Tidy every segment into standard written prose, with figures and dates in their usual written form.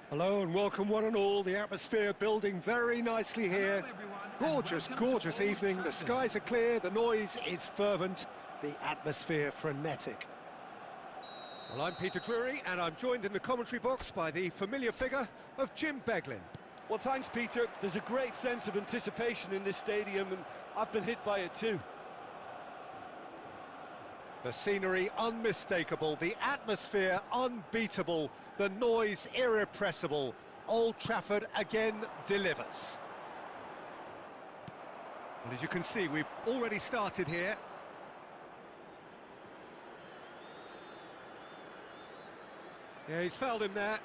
Hello and welcome one and all, the atmosphere building very nicely here. Gorgeous, gorgeous evening, the skies are clear, the noise is fervent, the atmosphere frenetic. Well, I'm Peter Drury and I'm joined in the commentary box by the familiar figure of Jim Beglin. Well, thanks, Peter. There's a great sense of anticipation in this stadium and I've been hit by it too. The scenery unmistakable, the atmosphere unbeatable, the noise irrepressible. Old Trafford again delivers. Well, as you can see, we've already started here. Yeah, he's fouled him there.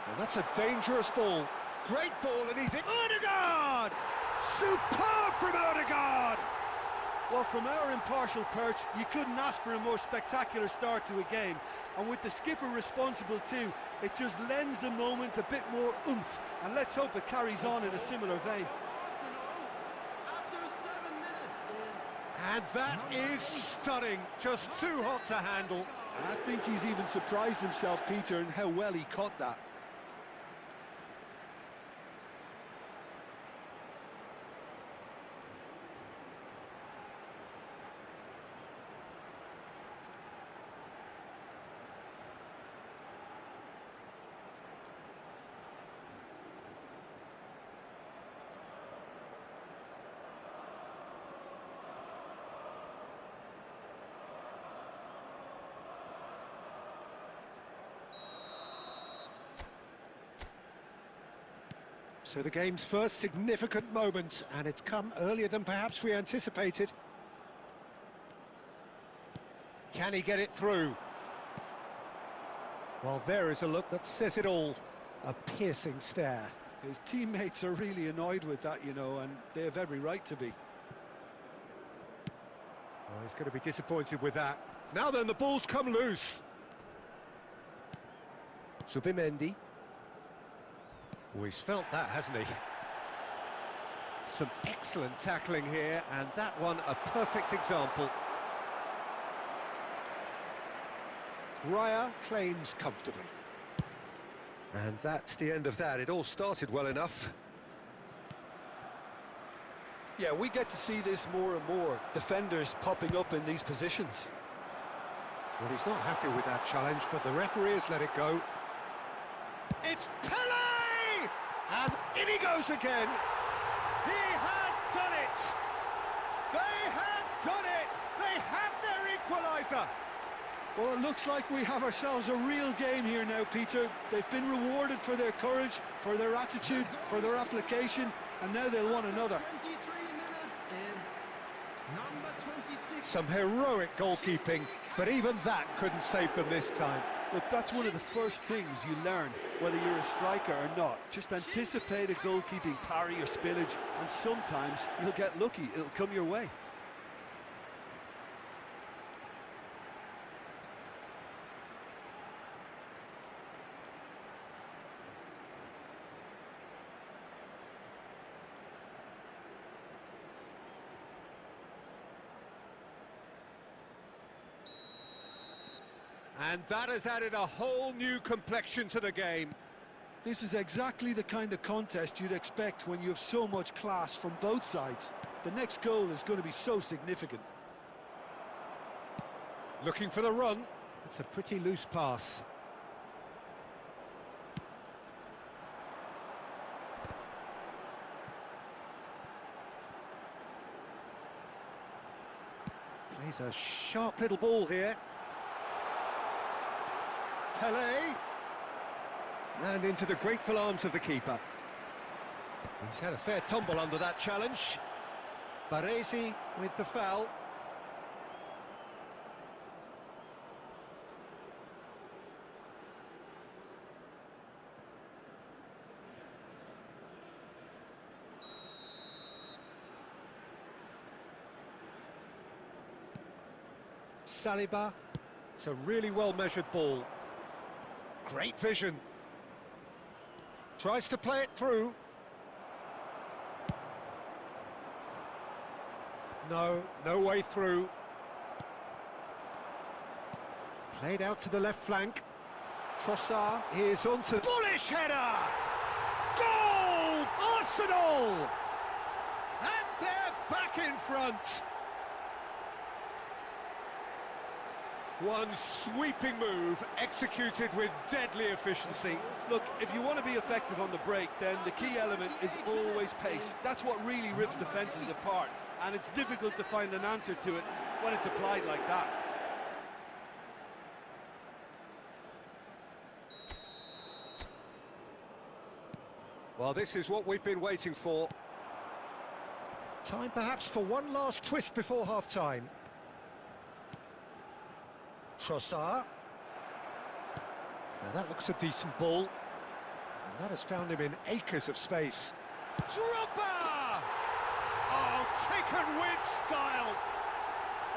And that's a dangerous ball. Great ball, and he's in. Odegaard! Superb from Odegaard! Well, from our impartial perch, you couldn't ask for a more spectacular start to a game. And with the skipper responsible too, it just lends the moment a bit more oomph. And let's hope it carries on in a similar vein. And that is stunning, just too hot to handle. And I think he's even surprised himself, Peter, in how well he caught that. So the game's first significant moment, and it's come earlier than perhaps we anticipated. Can he get it through? Well, there is a look that says it all. A piercing stare. His teammates are really annoyed with that, you know, and they have every right to be. Oh, he's going to be disappointed with that. Now then, the ball's come loose. Subimendi. Oh, he's felt that, hasn't he? Some excellent tackling here, and that one a perfect example. Raya claims comfortably. And that's the end of that. It all started well enough. Yeah, we get to see this more and more. Defenders popping up in these positions. Well, he's not happy with that challenge, but the referee has let it go. It's Pele! And in he goes again. He has done it. They have done it. They have their equaliser. Well, it looks like we have ourselves a real game here now, Peter. They've been rewarded for their courage, for their attitude, for their application, and now they'll want another. 23 minutes is number 26. Some heroic goalkeeping, but even that couldn't save them this time. Look, that's one of the first things you learn, whether you're a striker or not. Just anticipate a goalkeeping parry or spillage, and sometimes you'll get lucky. It'll come your way. And that has added a whole new complexion to the game. This is exactly the kind of contest you'd expect when you have so much class from both sides. The next goal is going to be so significant. Looking for the run. It's a pretty loose pass. Plays a sharp little ball here. Pele, and into the grateful arms of the keeper. He's had a fair tumble under that challenge. Baresi with the foul. Saliba, it's a really well-measured ball. Great vision. Tries to play it through. No way through. Played out to the left flank. Trossard is onto... Bullish header! Goal! Arsenal! And they're back in front. One sweeping move, executed with deadly efficiency. Look, if you want to be effective on the break, then the key element is always pace. That's what really rips defences apart, and it's difficult to find an answer to it when it's applied like that. Well, this is what we've been waiting for. Time perhaps for one last twist before half-time. Trossard. Now that looks a decent ball. And that has found him in acres of space. Drogba! Oh, taken with style.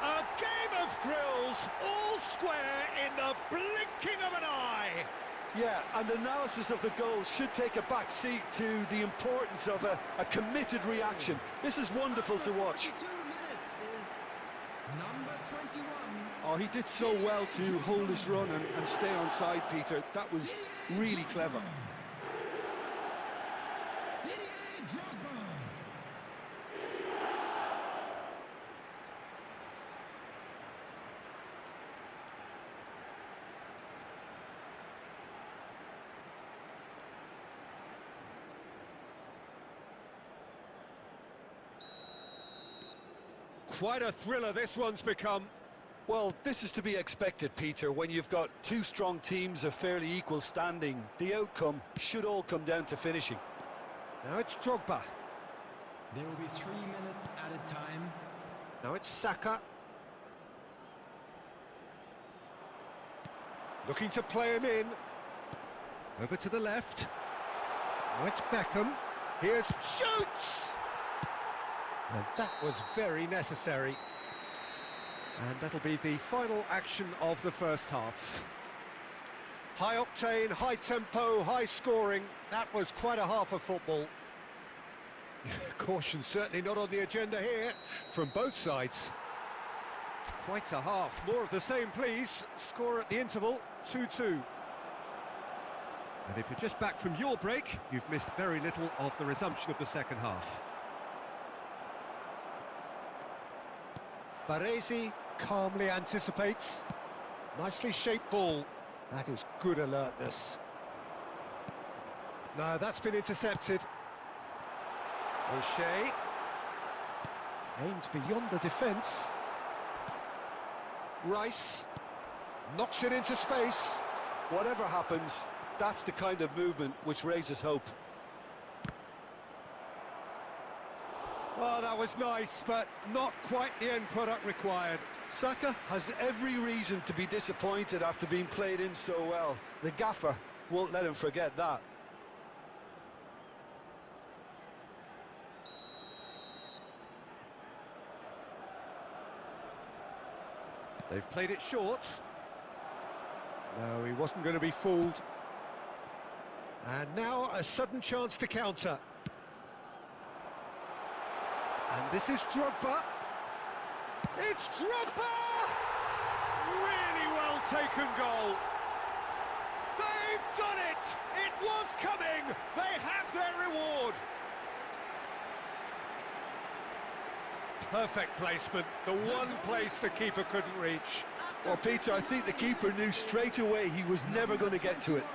A game of thrills, all square in the blinking of an eye. Yeah, and analysis of the goal should take a back seat to the importance of a committed reaction. This is wonderful to watch. 22 minutes is number 21. Oh, he did so well to hold his run and stay on side, Peter. That was really clever. Quite a thriller this one's become. Well, this is to be expected, Peter, when you've got two strong teams of fairly equal standing. The outcome should all come down to finishing. Now it's Drogba. There will be 3 minutes at a time. Now it's Saka. Looking to play him in. Over to the left. Now it's Beckham. Here's shoots! And that was very necessary. And that'll be the final action of the first half. High octane, high tempo, high scoring. That was quite a half of football. Caution certainly not on the agenda here from both sides. Quite a half. More of the same, please. Score at the interval, 2-2. And if you're just back from your break, you've missed very little of the resumption of the second half. Baresi calmly anticipates. Nicely shaped ball. That is good alertness. No, that's been intercepted. O'Shea. Aimed beyond the defence. Rice. Knocks it into space. Whatever happens, that's the kind of movement which raises hope. Oh, that was nice, but not quite the end product required. Saka has every reason to be disappointed after being played in so well. The gaffer won't let him forget that. They've played it short. No, he wasn't going to be fooled. And now a sudden chance to counter. And this is Drogba. It's Drogba! Really well taken goal. They've done it! It was coming! They have their reward! Perfect placement, the one place the keeper couldn't reach. Well, Peter, I think the keeper knew straight away he was never going to get to it.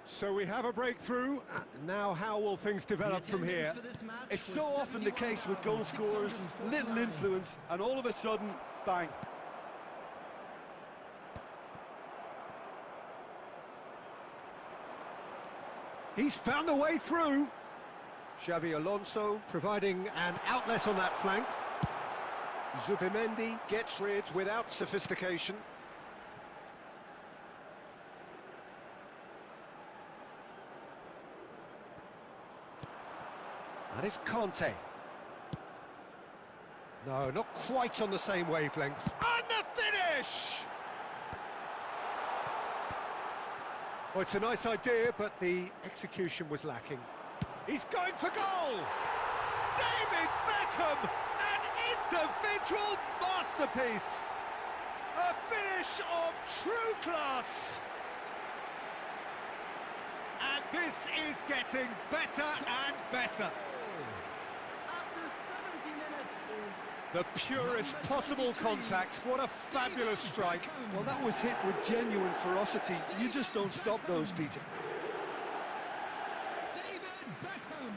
So we have a breakthrough. Now how will things develop from here? It's so often the case with goal scorers, little influence, and all of a sudden, bang. He's found a way through. Xabi Alonso providing an outlet on that flank. Zubimendi gets rid without sophistication. That is Conte. No, not quite on the same wavelength. And the finish! Well, it's a nice idea, but the execution was lacking. He's going for goal! David Beckham! An individual masterpiece! A finish of true class! And this is getting better and better. After 70 minutes is The purest possible contact. What a fabulous strike. Well, that was hit with genuine ferocity. You just don't stop those, Peter. David Beckham.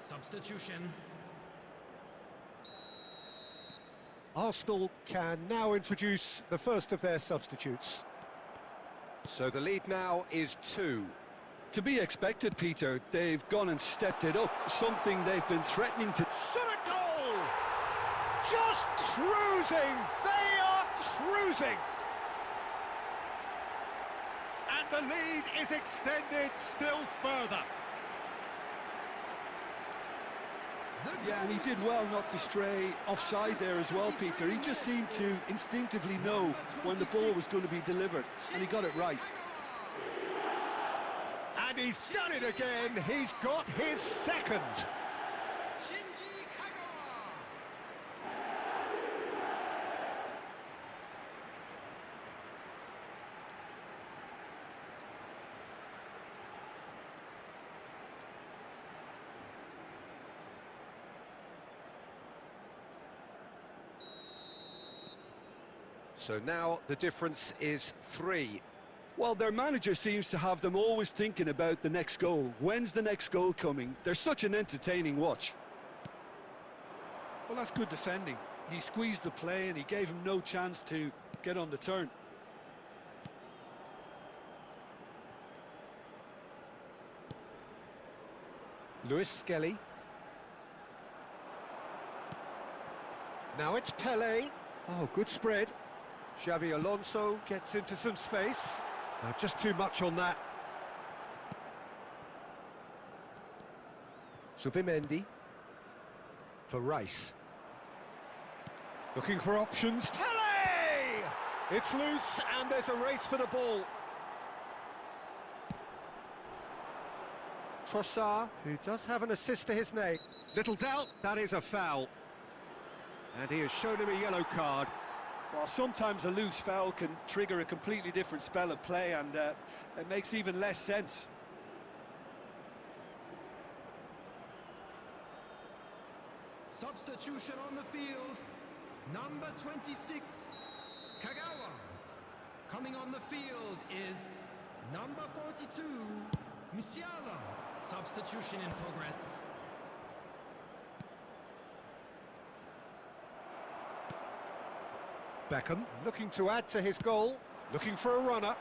Substitution. Arsenal can now introduce the first of their substitutes. So the lead now is 2. To be expected, Peter. They've gone and stepped it up, something they've been threatening to... Shot a goal! Just cruising! They are cruising! And the lead is extended still further. Yeah, and he did well not to stray offside there as well, Peter. He just seemed to instinctively know when the ball was going to be delivered, and he got it right. And he's done it again. He's got his second. So now the difference is 3. Well, their manager seems to have them always thinking about the next goal. When's the next goal coming? They're such an entertaining watch. Well, that's good defending. He squeezed the play and he gave him no chance to get on the turn. Lewis Skelly. Now it's Pele. Oh, good spread. Xabi Alonso gets into some space. Just too much on that. Subimendi. For Rice. Looking for options. Pele! It's loose and there's a race for the ball. Trossard, who does have an assist to his name. Little doubt, that is a foul. And he has shown him a yellow card. Well, sometimes a loose foul can trigger a completely different spell of play, and it makes even less sense. Substitution on the field. Number 26, Kagawa. Coming on the field is number 42, Musiala. Substitution in progress. Beckham looking to add to his goal, looking for a runner.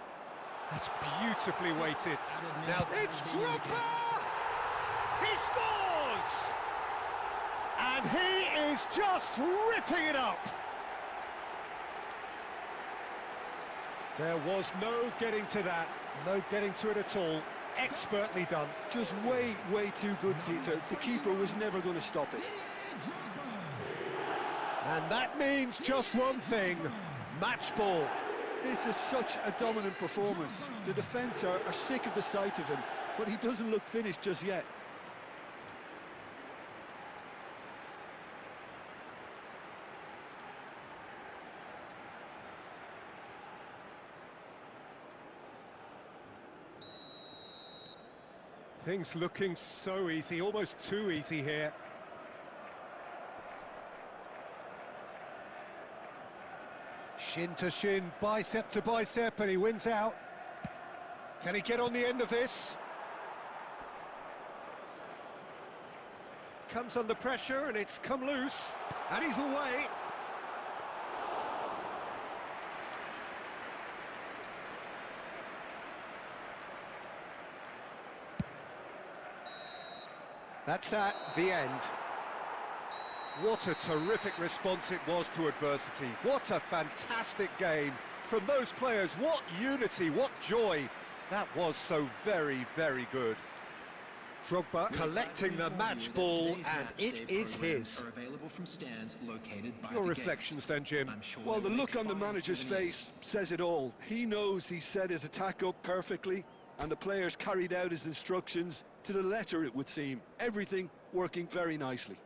That's beautifully weighted. Now it's Drogba! He scores! And he is just ripping it up. There was no getting to that, no getting to it at all. Expertly done. Just way too good, Peter. The keeper was never going to stop it. And that means just one thing, match ball. This is such a dominant performance. The defence are sick of the sight of him, but he doesn't look finished just yet. Things looking so easy, almost too easy here. Shin to shin, bicep to bicep, and he wins out. Can he get on the end of this? Comes under pressure, and it's come loose, and he's away. That's that, the end. What a terrific response it was to adversity. What a fantastic game. from those players. What unity, what joy. That was so very, very good. Drogba collecting the match ball, and it is his. Your reflections then, Jim? Well, the look on the manager's face says it all. He knows he set his attack up perfectly, and the players carried out his instructions to the letter, it would seem. Everything working very nicely.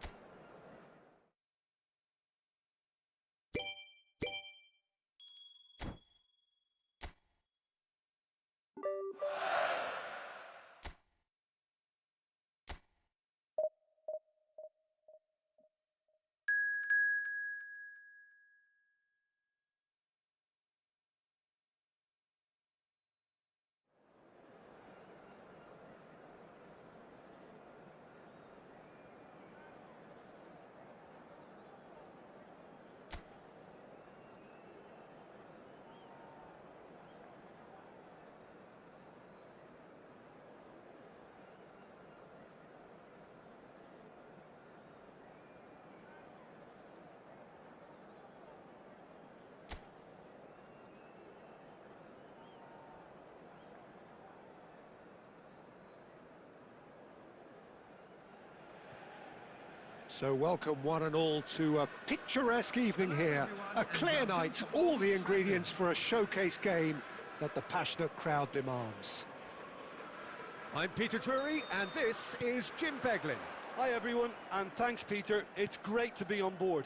So welcome one and all to a picturesque evening here. A clear night, all the ingredients for a showcase game that the passionate crowd demands. I'm Peter Drury, and this is Jim Beglin. Hi everyone, and thanks Peter. It's great to be on board.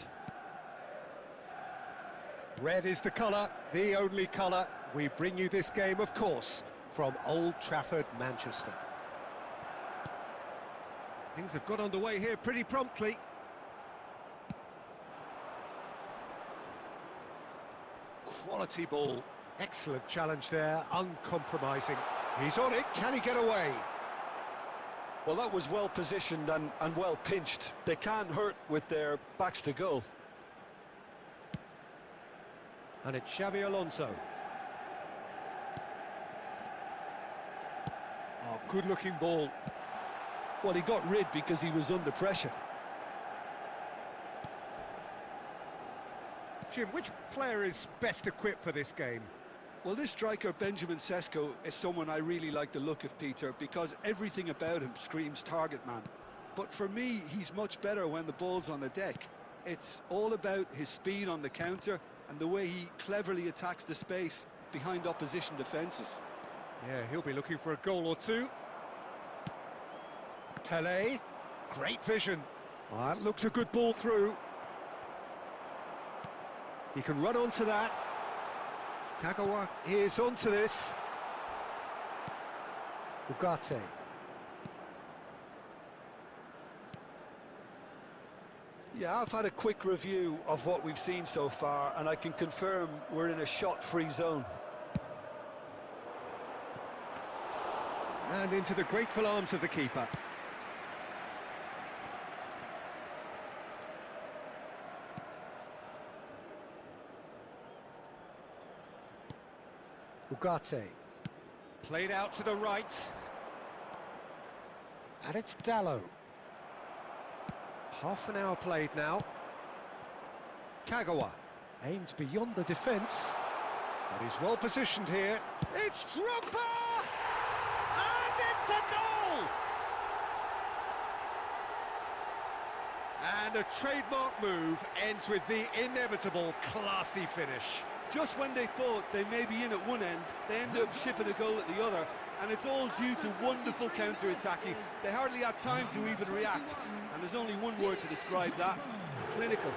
Red is the colour, the only colour. We bring you this game, of course, from Old Trafford, Manchester. Things have got underway here pretty promptly. Quality ball. Excellent challenge there, uncompromising. He's on it, can he get away? Well, that was well positioned and well pinched. They can't hurt with their backs to goal. And it's Xavi Alonso. Oh, good-looking ball. Well, he got rid because he was under pressure. Jim, which player is best equipped for this game? Well, this striker, Benjamin Sesko, is someone I really like the look of, Peter, because everything about him screams target man. But for me, he's much better when the ball's on the deck. It's all about his speed on the counter and the way he cleverly attacks the space behind opposition defences. Yeah, he'll be looking for a goal or two. Pelé, great vision. That looks a good ball through. He can run onto that. Kagawa is onto this. Ugarte. Yeah, I've had a quick review of what we've seen so far, and I can confirm we're in a shot-free zone. And into the grateful arms of the keeper. Ugarte. Played out to the right. And it's Dallo. Half an hour played now. Kagawa aimed beyond the defence. But he's well positioned here. It's Drogba! And it's a goal! And a trademark move ends with the inevitable classy finish. Just when they thought they may be in at one end, they end up shipping a goal at the other, and it's all due to wonderful counter-attacking. They hardly had time to even react, and there's only one word to describe that: clinical.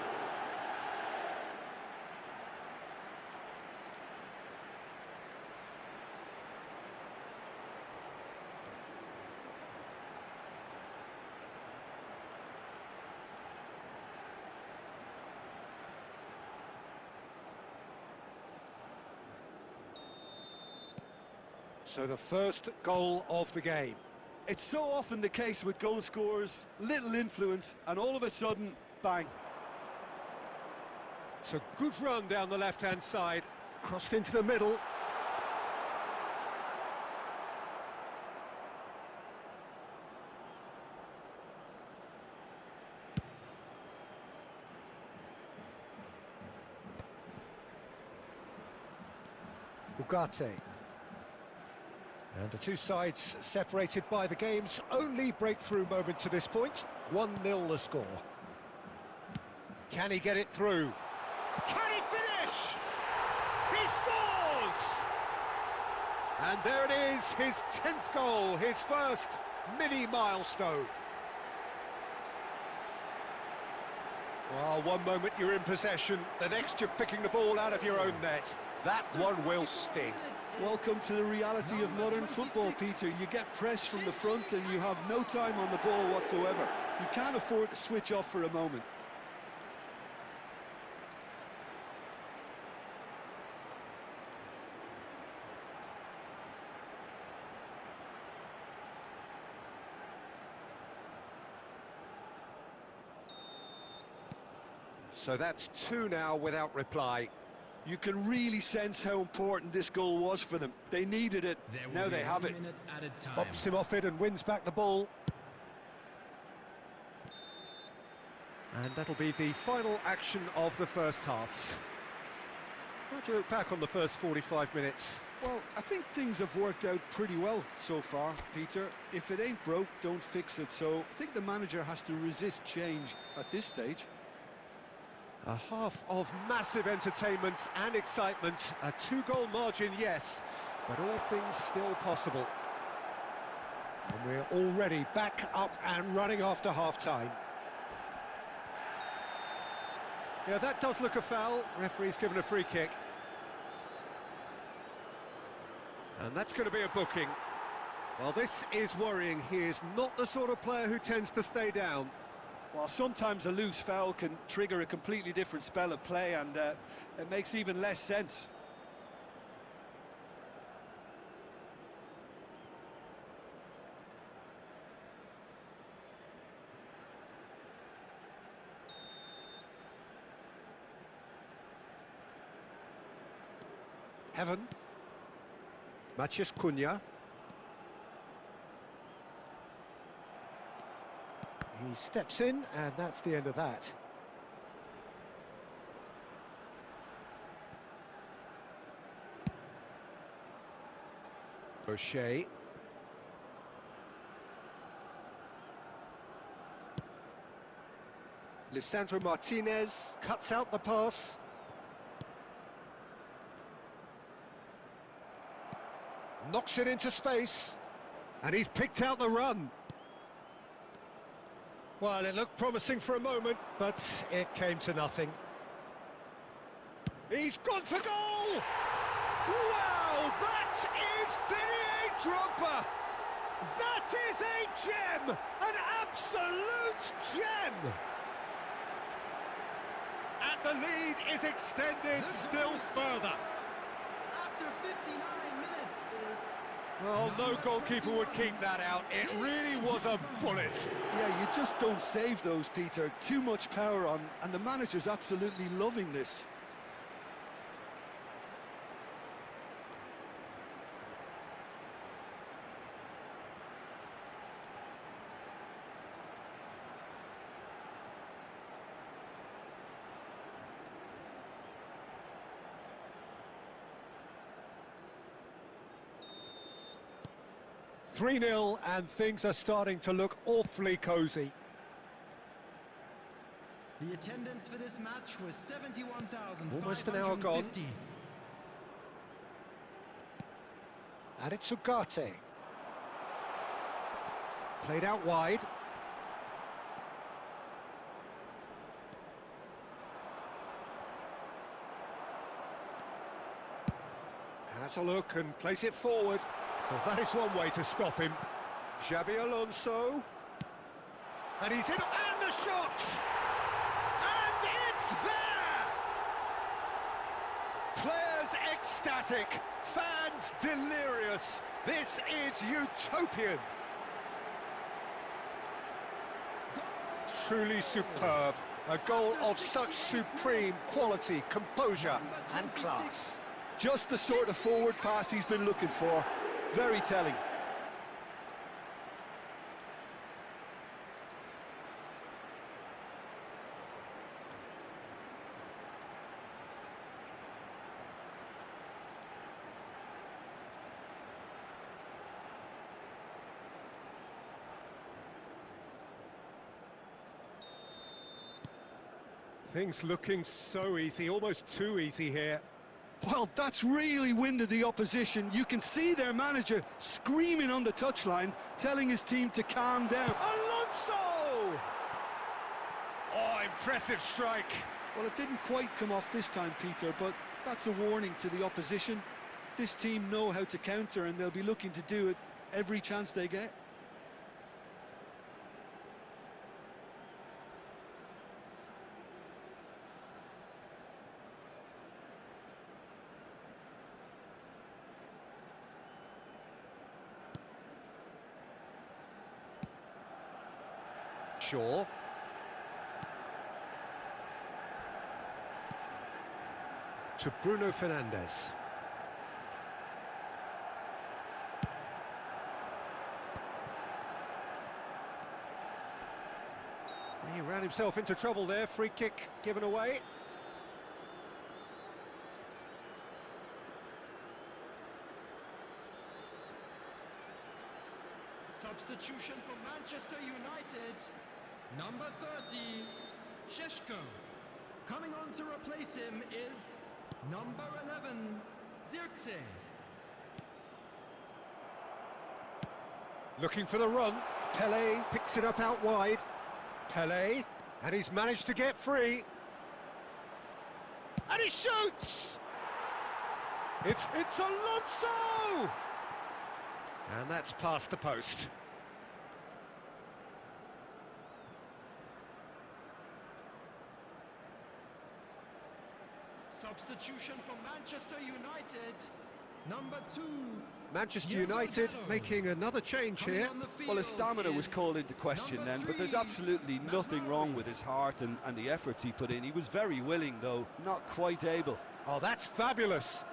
So the first goal of the game. It's so often the case with goal scorers, little influence, and all of a sudden, bang. It's a good run down the left-hand side, crossed into the middle. Ugarte. And the two sides separated by the game's only breakthrough moment to this point. 1-0 the score. Can he get it through? Can he finish? He scores! And there it is, his 10th goal, his first mini milestone. Well, one moment you're in possession, the next you're picking the ball out of your own net. That one will sting. Welcome to the reality of modern football, Peter. You get pressed from the front and you have no time on the ball whatsoever. You can't afford to switch off for a moment. So that's 2 now without reply. You can really sense how important this goal was for them. They needed it, now they have it. Bops him off it and wins back the ball. And that'll be the final action of the first half. How do you look back on the first 45 minutes? Well, I think things have worked out pretty well so far, Peter. If it ain't broke, don't fix it. So I think the manager has to resist change at this stage. A half of massive entertainment and excitement. A 2-goal margin, yes, but all things still possible. And we're already back up and running after half-time. Yeah, that does look a foul. Referee's given a free kick. And that's going to be a booking. Well, this is worrying. He is not the sort of player who tends to stay down. Well, sometimes a loose foul can trigger a completely different spell of play, and it makes even less sense. Heaven. Maciej Cunha. He steps in, and that's the end of that. O'Shea. Lisandro Martinez cuts out the pass. Knocks it into space. And he's picked out the run. Well, it looked promising for a moment, but it came to nothing. He's gone for goal! Wow, that is Didier Drogba! That is a gem! An absolute gem! And the lead is extended still further. After 59 minutes is... Well, no goalkeeper would keep that out. It really was a bullet. Yeah, you just don't save those, Peter. Too much power on, and the manager's absolutely loving this. (3-0) and things are starting to look awfully cosy. The attendance for this match was 71,550. Almost an hour gone. And it's Ugarte. Played out wide. Has a look and plays it forward. Well, that is one way to stop him. Xabi Alonso. And he's in, and the shot! And it's there! Players ecstatic, fans delirious. This is utopian. Truly superb. A goal of such supreme quality, composure and class. Just the sort of forward pass he's been looking for. Very telling. Things looking so easy, almost too easy here. Well, that's really winded the opposition. You can see their manager screaming on the touchline, telling his team to calm down. Alonso! Oh, impressive strike. Well, it didn't quite come off this time, Peter, but that's a warning to the opposition. This team know how to counter, and they'll be looking to do it every chance they get. Shaw. To Bruno Fernandes. He ran himself into trouble there, free kick given away. Substitution for Manchester United. Number 30, Sheshko. Coming on to replace him is number 11, Zirkzee. Looking for the run. Pele picks it up out wide. Pele, and he's managed to get free. And he shoots! It's Alonso! And that's past the post. Substitution for Manchester United. Number 2. Manchester United making another change here. Well, his stamina was called into question then, but there's absolutely nothing wrong with his heart and the efforts he put in. He was very willing, though, not quite able. Oh, that's fabulous.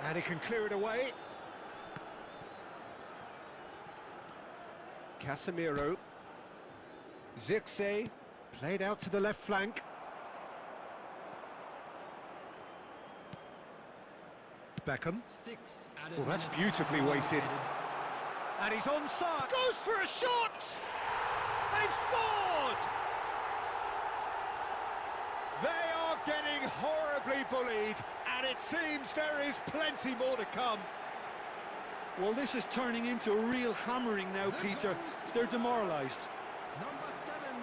And he can clear it away. Casemiro. Zirkzee played out to the left flank. Beckham. Oh, that's beautifully weighted. And he's onside. Goes for a shot! They've scored! They are getting horribly bullied, and it seems there is plenty more to come. Well, this is turning into a real hammering now, Peter. They're demoralised. Number 7,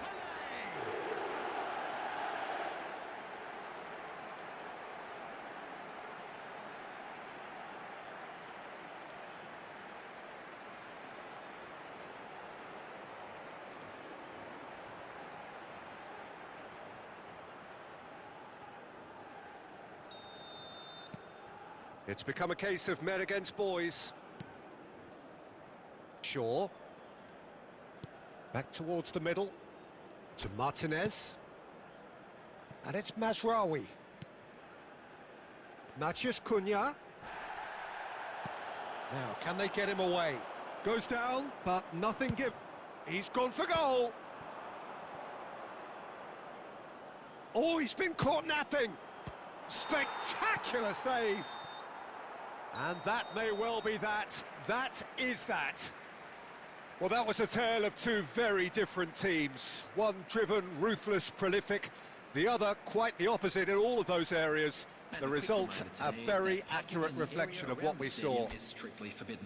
Pele. It's become a case of men against boys. Shaw. Back towards the middle. To Martinez. And it's Mazraoui. Matheus Cunha. Now, can they get him away? Goes down, but nothing given. He's gone for goal. Oh, he's been caught napping. Spectacular save. And that may well be that. That is that. Well, that was a tale of two very different teams. One driven, ruthless, prolific. The other quite the opposite in all of those areas. The result, a very accurate reflection of what we saw.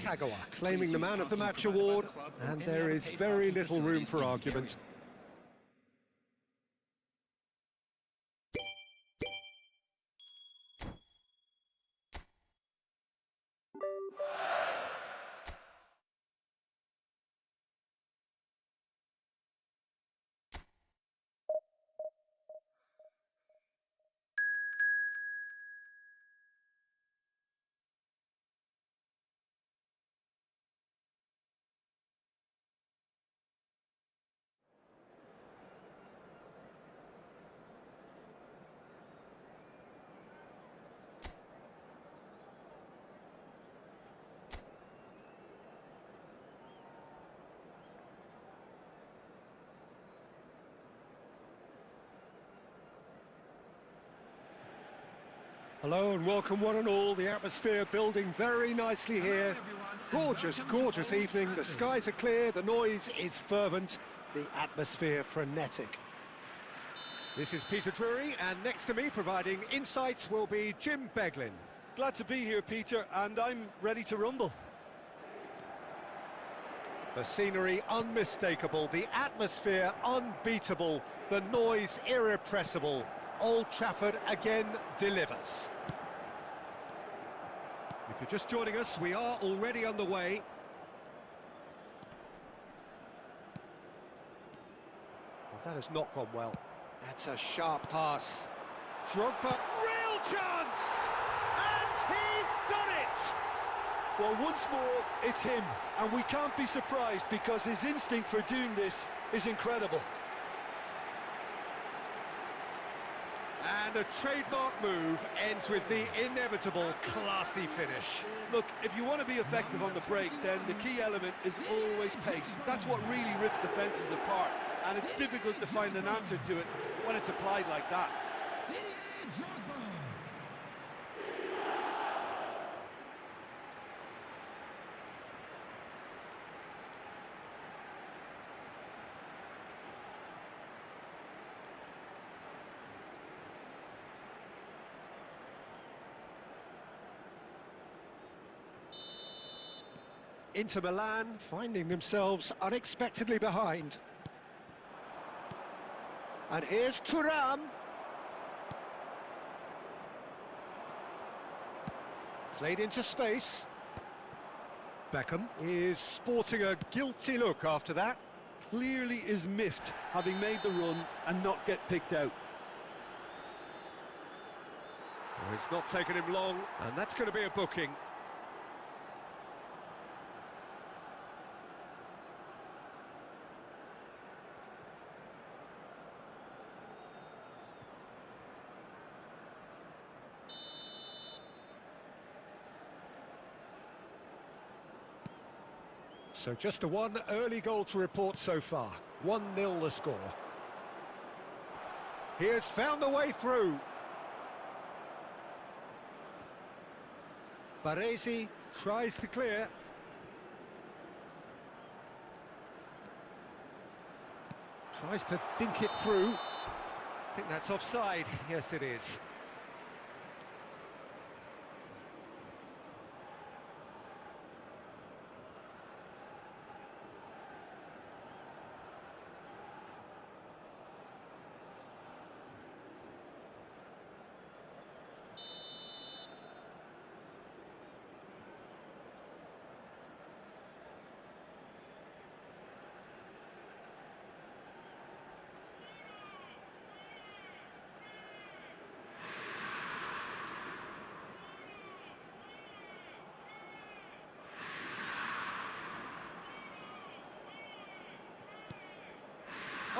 Kagawa claiming the Man of the Match award, and there is very little room for argument. Hello and welcome one and all. The atmosphere building very nicely here. Gorgeous, gorgeous evening. The skies are clear, the noise is fervent, the atmosphere frenetic. This is Peter Drury, and next to me providing insights will be Jim Beglin. Glad to be here, Peter, and I'm ready to rumble. The scenery unmistakable, the atmosphere unbeatable, the noise irrepressible. Old Trafford again delivers. If you're just joining us, we are already underway. Well, that has not gone well. That's a sharp pass. Drogba, real chance! And he's done it! Well, once more, it's him, and we can't be surprised because his instinct for doing this is incredible. And a trademark move ends with the inevitable classy finish. Look, if you want to be effective on the break, then the key element is always pace. That's what really rips defences apart, and it's difficult to find an answer to it when it's applied like that. Inter Milan finding themselves unexpectedly behind. And here's Thuram. Played into space. Beckham is sporting a guilty look after that. Clearly is miffed, having made the run and not get picked out. Well, it's not taken him long, and that's going to be a booking. So just the one early goal to report so far. 1-0 the score. He has found the way through. Baresi tries to clear. Tries to dink it through. I think that's offside. Yes, it is.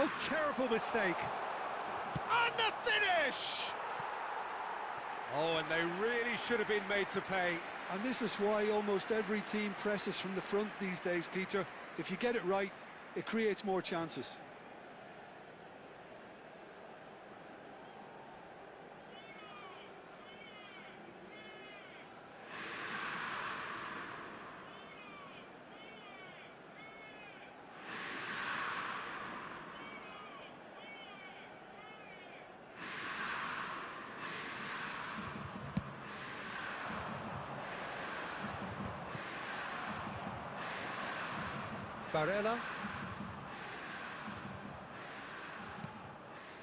Oh, terrible mistake. And the finish! Oh, and they really should have been made to pay. And this is why almost every team presses from the front these days, Peter. If you get it right, it creates more chances. Barella.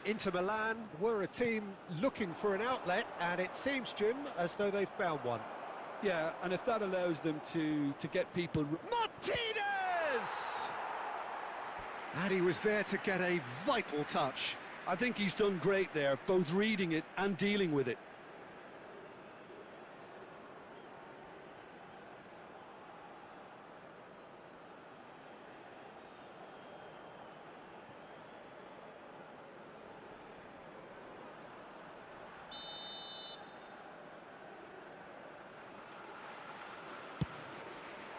Inter Milan were a team looking for an outlet, and it seems, Jim, as though they've found one. Yeah, and if that allows them to get people... Martinez! And he was there to get a vital touch. I think he's done great there, both reading it and dealing with it.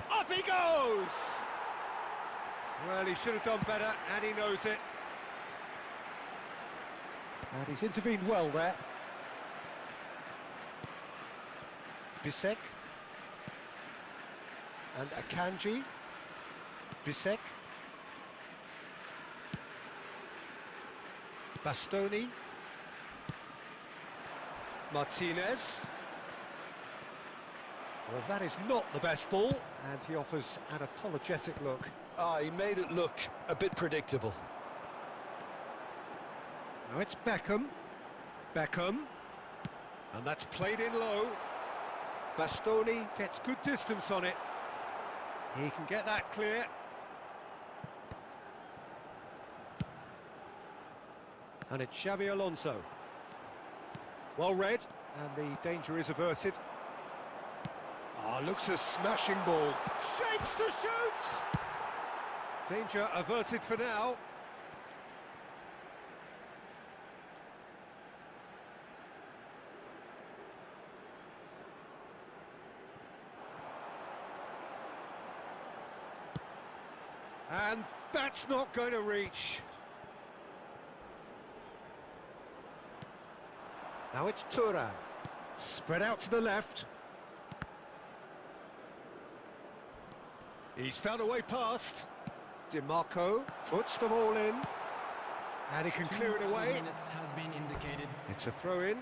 Up he goes! Well, he should have done better, and he knows it. And he's intervened well there. Bisek. And Akanji. Bisek. Bastoni. Martinez. Well, that is not the best ball, and he offers an apologetic look. He made it look a bit predictable. Now it's Beckham. Beckham. And that's played in low. Bastoni gets good distance on it. He can get that clear. And it's Xavi Alonso. Well read, and the danger is averted. Looks a smashing ball. Shapes to shoot! Danger averted for now. And that's not going to reach. Now it's Turan. Spread out to the left. He's found a way past. DiMarco puts them all in. And he can clear it away. Minutes has been indicated. It's a throw-in.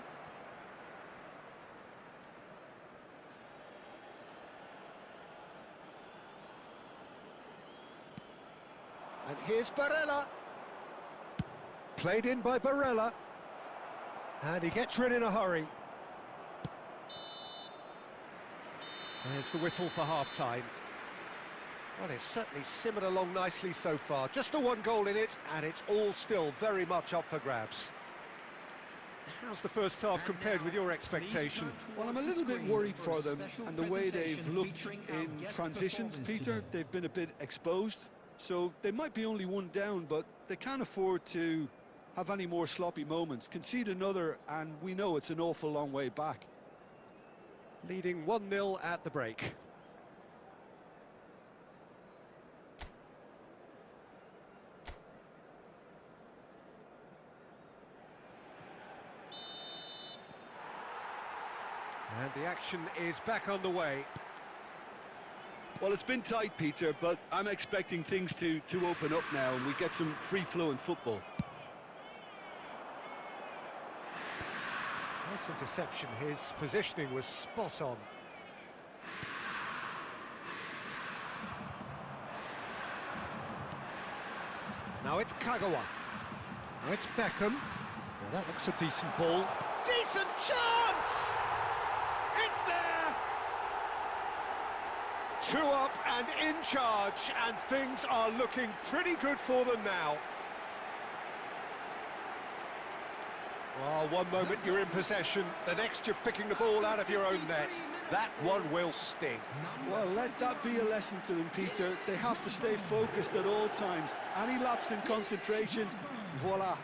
And here's Barella. Played in by Barella. And he gets rid in a hurry. There's the whistle for half-time. Well, it's certainly simmered along nicely so far. Just the one goal in it, and it's all still very much up for grabs. How's the first half compared with your expectation? Well, I'm a little bit worried for them, and the way they've looked in transitions, Peter. They've been a bit exposed, so they might be only one down, but they can't afford to have any more sloppy moments. Concede another, and we know it's an awful long way back. Leading 1-0 at the break. And the action is back on the way. Well, it's been tight, Peter, but I'm expecting things to open up now and we get some free-flowing football. Nice interception. His positioning was spot on. Now it's Kagawa. Now it's Beckham. Now that looks a decent ball. Decent chance! It's there! 2 up and in charge, and things are looking pretty good for them now. Oh, one moment you're in possession, the next you're picking the ball out of your own net. That one will sting. Well, let that be a lesson to them, Peter. They have to stay focused at all times. Any lapse in concentration, voila.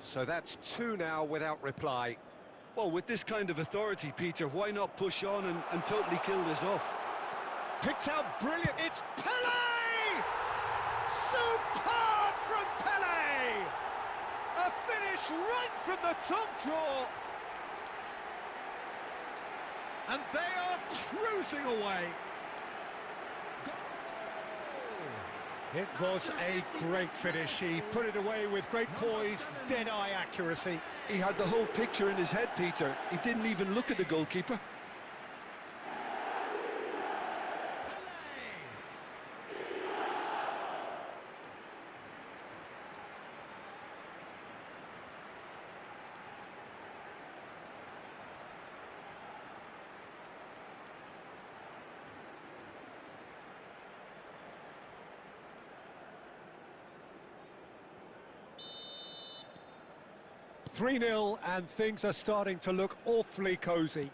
So that's 2 now without reply. Well, with this kind of authority, Peter, why not push on and totally kill this off? Picked out brilliant, it's Pele! Superb from Pele! A finish right from the top draw. And they are cruising away. It was a great finish. He put it away with great poise, dead-eye accuracy. He had the whole picture in his head, Peter. He didn't even look at the goalkeeper. "3-0, and things are starting to look awfully cosy.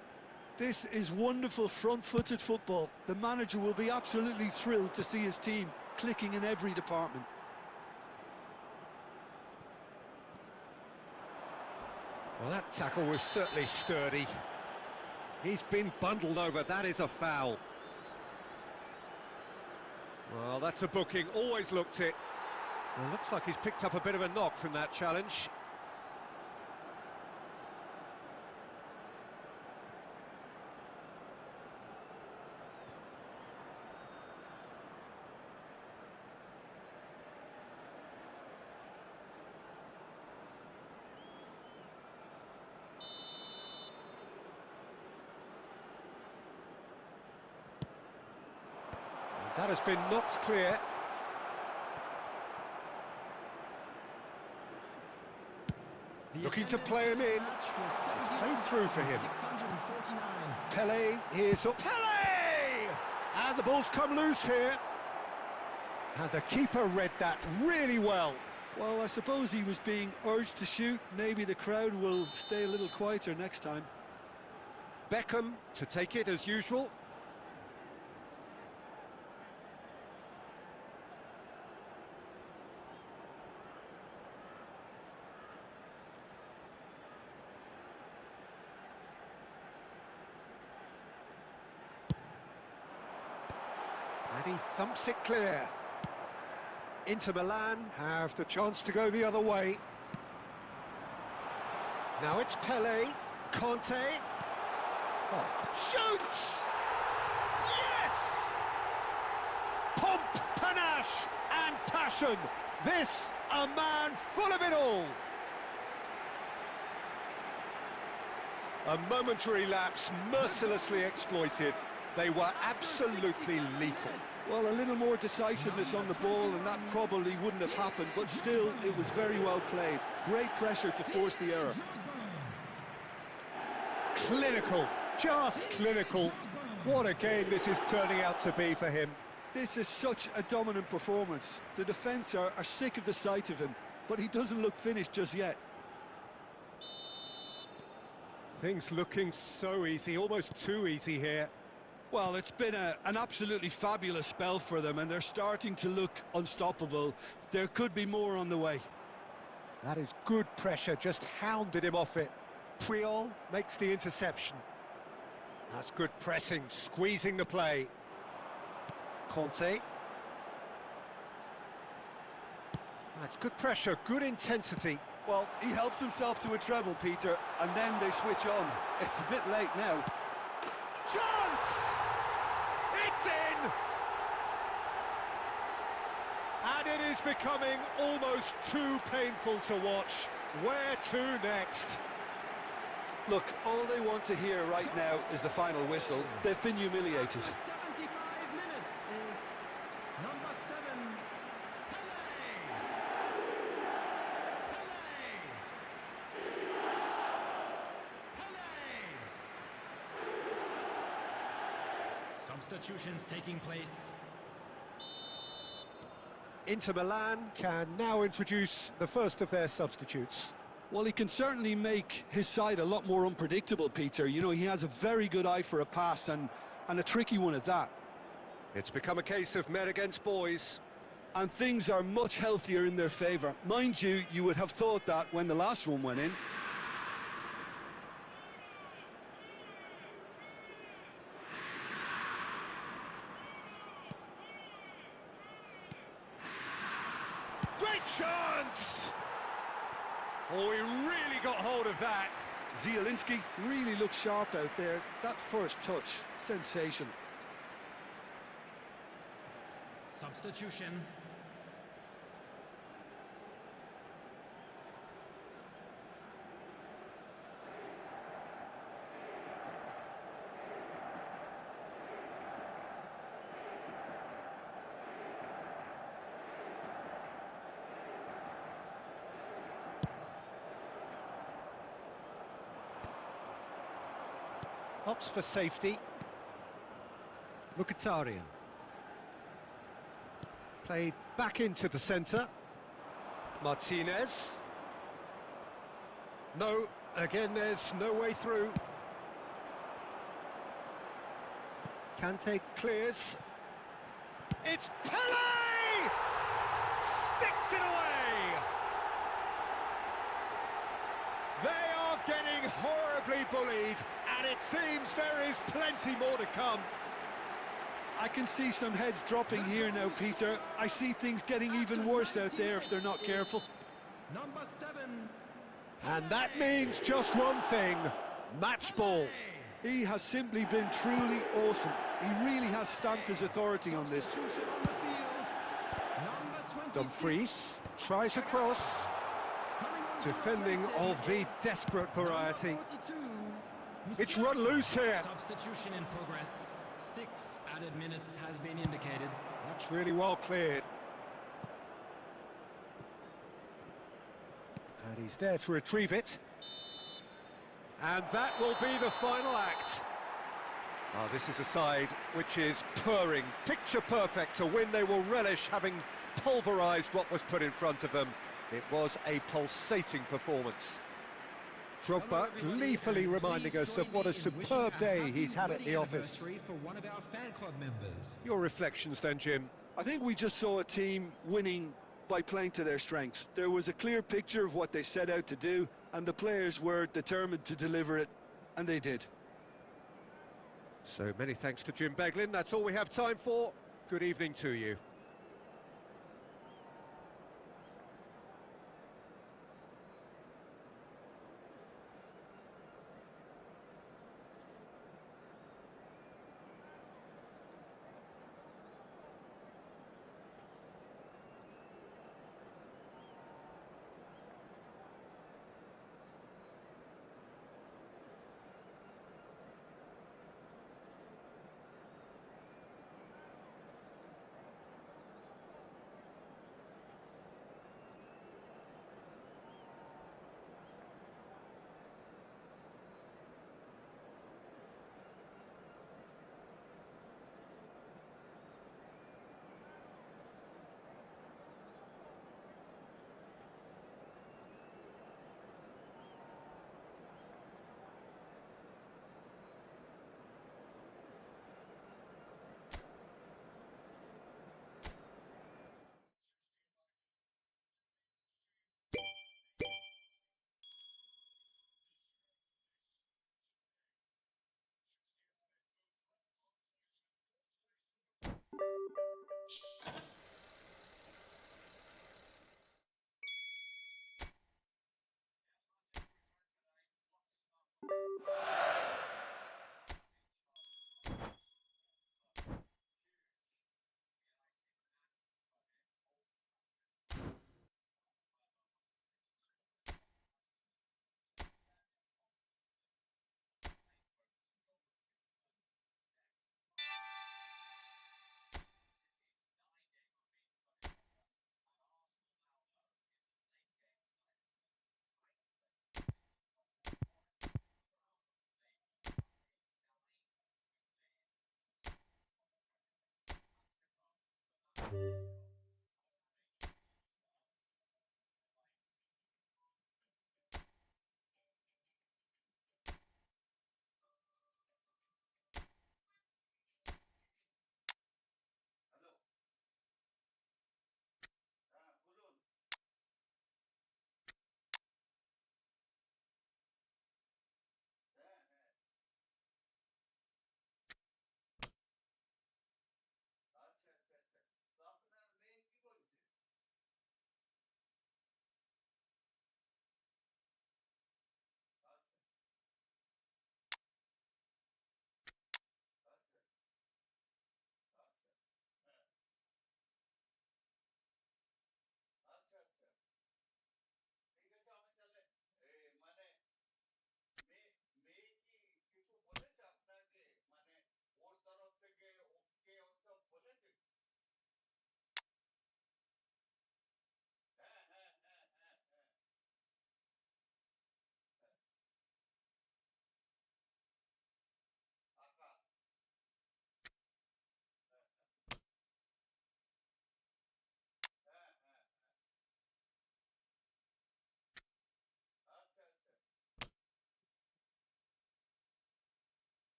This is wonderful front-footed football. The manager will be absolutely thrilled to see his team clicking in every department. Well, that tackle was certainly sturdy. He's been bundled over, that is a foul. Well, that's a booking, always looked it. Well, looks like he's picked up a bit of a knock from that challenge. That has been knocked clear. Looking to play him in. It's played through for him. Pele, here's up. Pele! And the ball's come loose here. And the keeper read that really well. Well, I suppose he was being urged to shoot. Maybe the crowd will stay a little quieter next time. Beckham to take it as usual. And he thumps it clear. Inter Milan have the chance to go the other way. Now it's Pele, Conte. Oh, shoots! Yes! Pomp, panache and passion. This, a man full of it all. A momentary lapse mercilessly exploited. They were absolutely lethal. Well, a little more decisiveness on the ball and that probably wouldn't have happened, but still, it was very well played. Great pressure to force the error. Clinical, just clinical. What a game this is turning out to be for him. This is such a dominant performance. The defence are sick of the sight of him, but he doesn't look finished just yet. Things looking so easy, almost too easy here. Well, it's been an absolutely fabulous spell for them, and they're starting to look unstoppable. There could be more on the way. That is good pressure, just hounded him off it. Puyol makes the interception. That's good pressing, squeezing the play. Conte. That's good pressure, good intensity. Well, he helps himself to a treble, Peter, and then they switch on. It's a bit late now. Chance! It's in! And it is becoming almost too painful to watch. Where to next? Look, all they want to hear right now is the final whistle. They've been humiliated. 75 minutes is number 7, Pele! Substitutions taking place. Inter Milan can now introduce the first of their substitutes. Well, he can certainly make his side a lot more unpredictable, Peter. You know, he has a very good eye for a pass and a tricky one at that. It's become a case of men against boys. And things are much healthier in their favour. Mind you, you would have thought that when the last one went in. Great chance! Oh, he really got hold of that. Zielinski really looked sharp out there. That first touch, sensation. Substitution. Opts for safety. Mkhitaryan. Played back into the centre. Martinez. No, again there's no way through. Kante clears. It's Pele! Sticks it away! They are getting horribly bullied, and it seems there is plenty more to come. I can see some heads dropping here now, Peter. I see things getting even worse out there if they're not careful. Number 7. And that means just one thing, match ball. He has simply been truly awesome. He really has stamped his authority on this. Substitution on the field. Number 26. Dumfries tries a cross. Coming on to Defending replace him of the is desperate variety. number 42. It's run loose here. Substitution in progress. 6 added minutes has been indicated. That's really well cleared. And he's there to retrieve it. And that will be the final act. Oh, this is a side which is purring, picture perfect. To win, they will relish having pulverised what was put in front of them. It was a pulsating performance. Drogba gleefully reminding us of what a superb day he's had at the office. For one of our fan club members. Your reflections then, Jim? I think we just saw a team winning by playing to their strengths. There was a clear picture of what they set out to do, and the players were determined to deliver it, and they did. So many thanks to Jim Beglin. That's all we have time for. Good evening to you.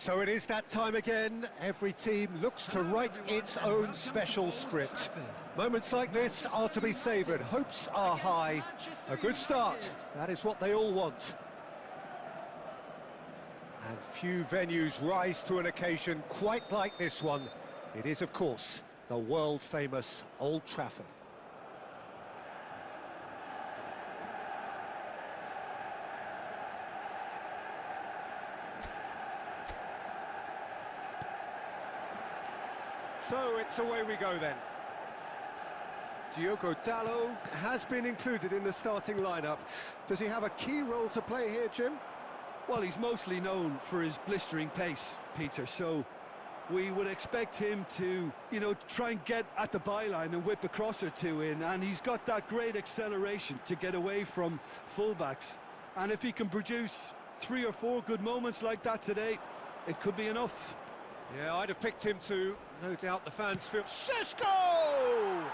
So it is that time again. Every team looks to write its own special script. Moments like this are to be savoured. Hopes are high. A good start. That is what they all want. And few venues rise to an occasion quite like this one. It is, of course, the world-famous Old Trafford. So it's away we go then. Diogo Dalot has been included in the starting lineup. Does he have a key role to play here, Jim? Well, he's mostly known for his blistering pace, Peter, so we would expect him to, try and get at the byline and whip a cross or two in, and he's got that great acceleration to get away from fullbacks. And if he can produce 3 or 4 good moments like that today, it could be enough. Yeah, I'd have picked him too. No doubt the fans feel... Šeško!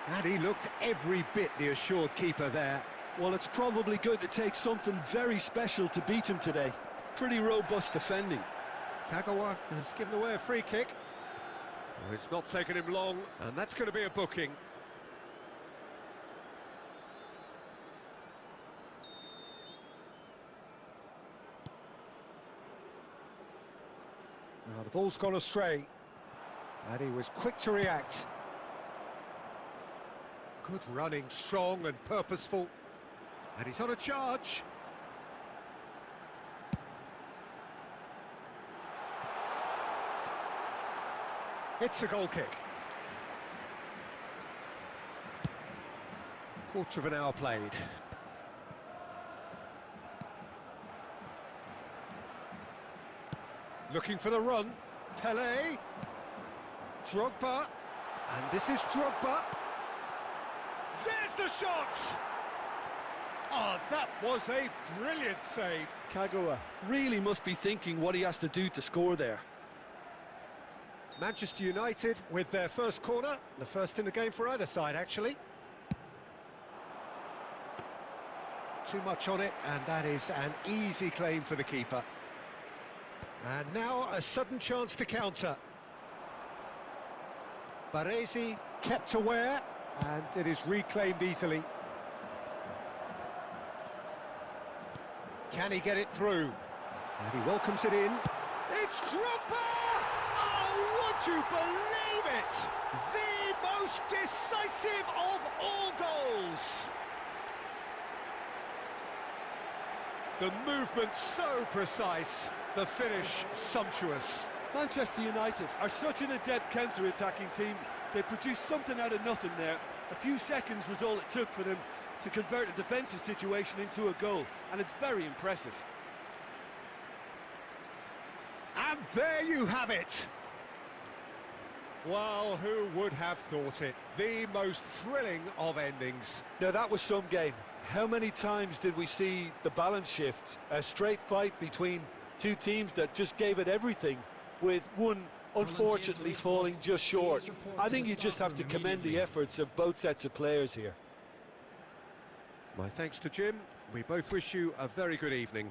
And he looked every bit the assured keeper there. Well, it's probably going to take something very special to beat him today. Pretty robust defending. Kagawa has given away a free kick. Well, it's not taken him long, and that's going to be a booking. Now the ball's gone astray, and he was quick to react. Good running, strong and purposeful. And he's on a charge. It's a goal kick. Quarter of an hour played. Looking for the run. Pele. Drogba. And this is Drogba. There's the shot! Oh, that was a brilliant save. Kagawa really must be thinking what he has to do to score there. Manchester United with their first corner, the first in the game for either side, actually. Too much on it, and that is an easy claim for the keeper. And now a sudden chance to counter. Baresi kept aware, and it is reclaimed easily. Can he get it through? And he welcomes it in. It's Drogba! Oh, would you believe it? The most decisive of all goals. The movement so precise, the finish sumptuous. Manchester United are such an adept counter-attacking team. They produced something out of nothing there. A few seconds was all it took for them to convert a defensive situation into a goal, and it's very impressive. And there you have it. Well, who would have thought it? The most thrilling of endings. Now, that was some game. How many times did we see the balance shift? A straight fight between two teams that just gave it everything, with one unfortunately falling just short. I think you just have to commend the efforts of both sets of players here. My thanks to Jim. We both wish you a very good evening.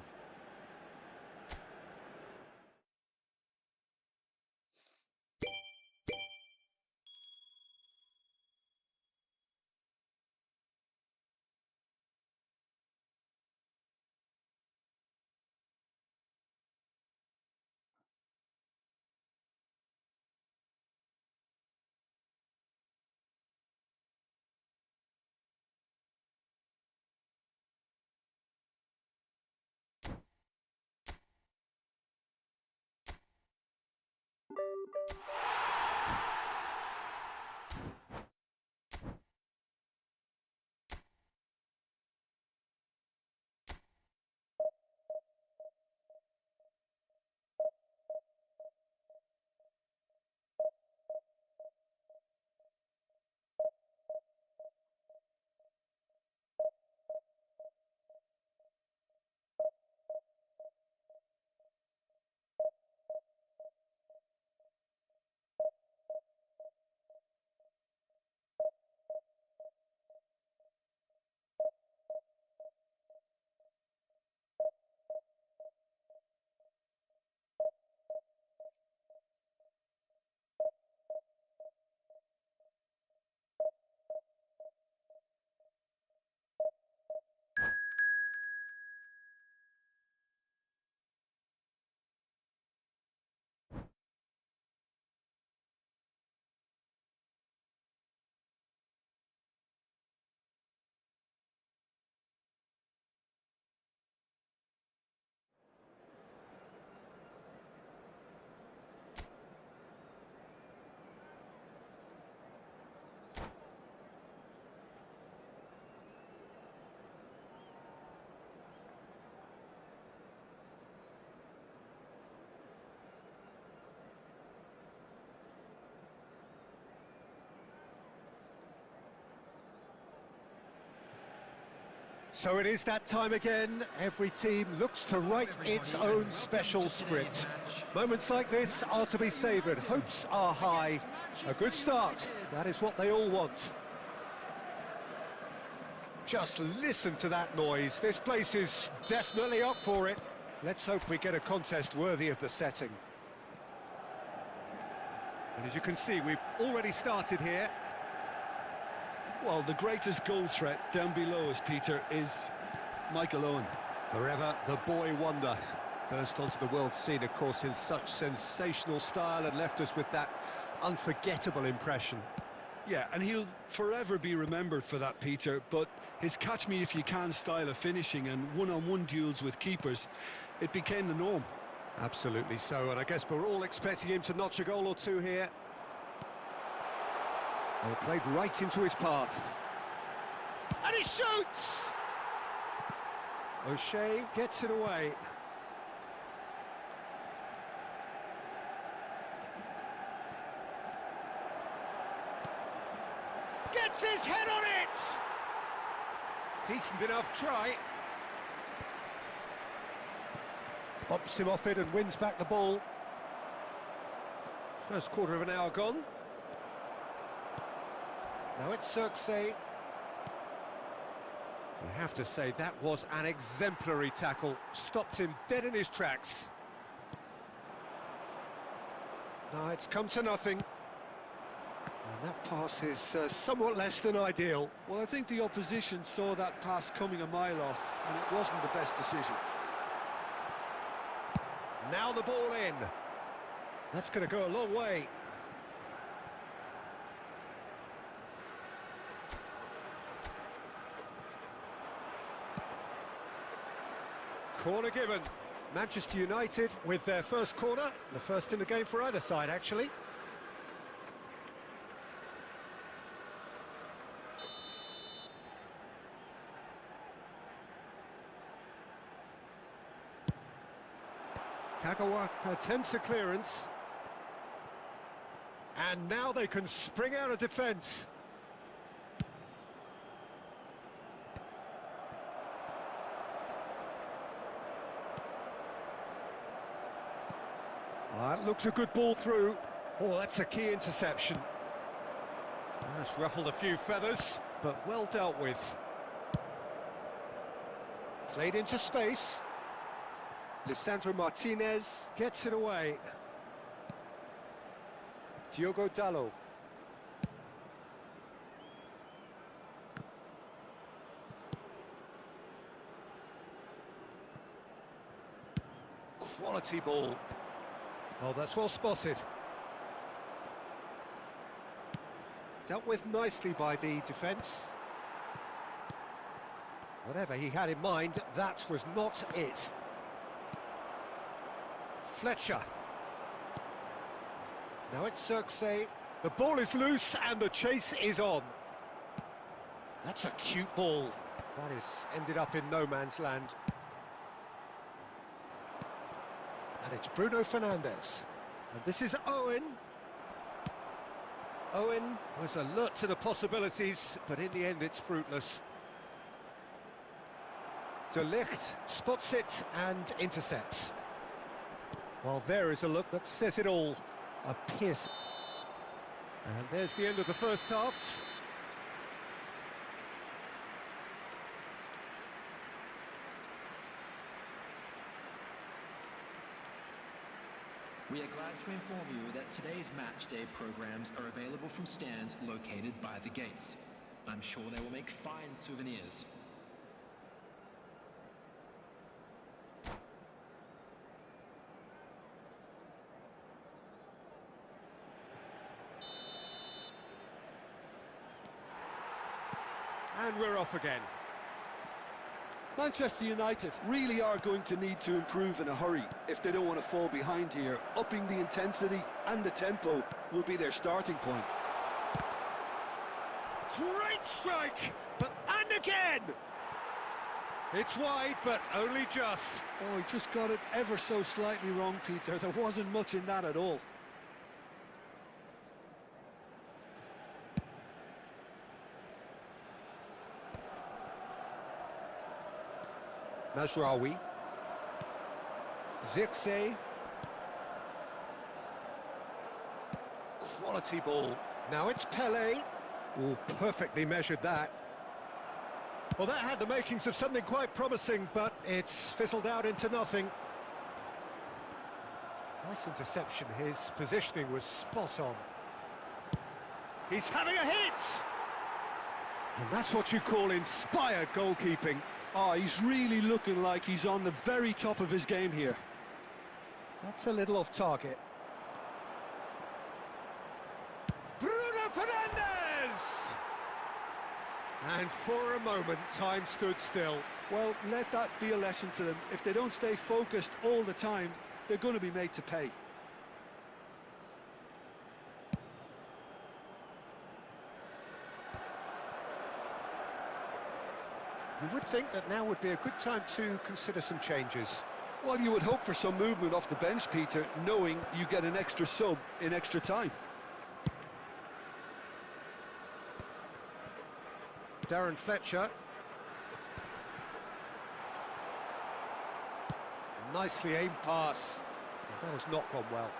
So it is that time again. Every team looks to write its own special script. Moments like this are to be savoured. Hopes are high. A good start. That is what they all want. Just listen to that noise. This place is definitely up for it. Let's hope we get a contest worthy of the setting. And as you can see, we've already started here. Well, the greatest goal threat down below us, Peter, is Michael Owen. Forever the boy wonder. Burst onto the world scene, of course, in such sensational style and left us with that unforgettable impression. Yeah, and he'll forever be remembered for that, Peter, but his catch-me-if-you-can style of finishing and one-on-one duels with keepers, it became the norm. Absolutely so, and I guess we're all expecting him to notch a goal or two here. Well, played right into his path. And he shoots! O'Shea gets it away. Gets his head on it! Decent enough try. Bumps him off it and wins back the ball. First quarter of an hour gone. Now it's Cirksey. You have to say that was an exemplary tackle. Stopped him dead in his tracks. Now it's come to nothing. And that pass is somewhat less than ideal. Well, I think the opposition saw that pass coming a mile off, and it wasn't the best decision. Now the ball in. That's going to go a long way. Corner given. Manchester United with their first corner. The first in the game for either side, actually. Kagawa attempts a clearance. And now they can spring out of defence. That looks a good ball through. Oh, that's a key interception. That's ruffled a few feathers, but well dealt with. Played into space. Lisandro Martinez gets it away. Diogo Dalot. Quality ball. Oh, that's well spotted. Dealt with nicely by the defence. Whatever he had in mind, that was not it. Fletcher. Now it's Cirksey. The ball is loose and the chase is on. That's a cute ball. That is ended up in no man's land. And it's Bruno Fernandes. And this is Owen. Owen was alert to the possibilities, but in the end it's fruitless. De Ligt spots it and intercepts. Well, there is a look that says it all. A pierce. And there's the end of the first half. We are glad to inform you that today's match day programs are available from stands located by the gates. I'm sure they will make fine souvenirs. And we're off again. Manchester United really are going to need to improve in a hurry if they don't want to fall behind here. Upping the intensity and the tempo will be their starting point. Great strike! And again! It's wide, but only just. Oh, he just got it ever so slightly wrong, Peter. There wasn't much in that at all. Mazraoui. Zirkzee. Quality ball. Now it's Pele. Oh, perfectly measured that. Well, that had the makings of something quite promising, but it's fizzled out into nothing. Nice interception. His positioning was spot on. He's having a hit! And that's what you call inspired goalkeeping. Oh, he's really looking like he's on the very top of his game here. That's a little off target. Bruno Fernandes! And for a moment, time stood still. Well, let that be a lesson to them. If they don't stay focused all the time, they're going to be made to pay. You would think that now would be a good time to consider some changes. Well, you would hope for some movement off the bench, Peter, knowing you get an extra sub in extra time. Darren Fletcher. Nicely aimed pass. Well, that has not gone well.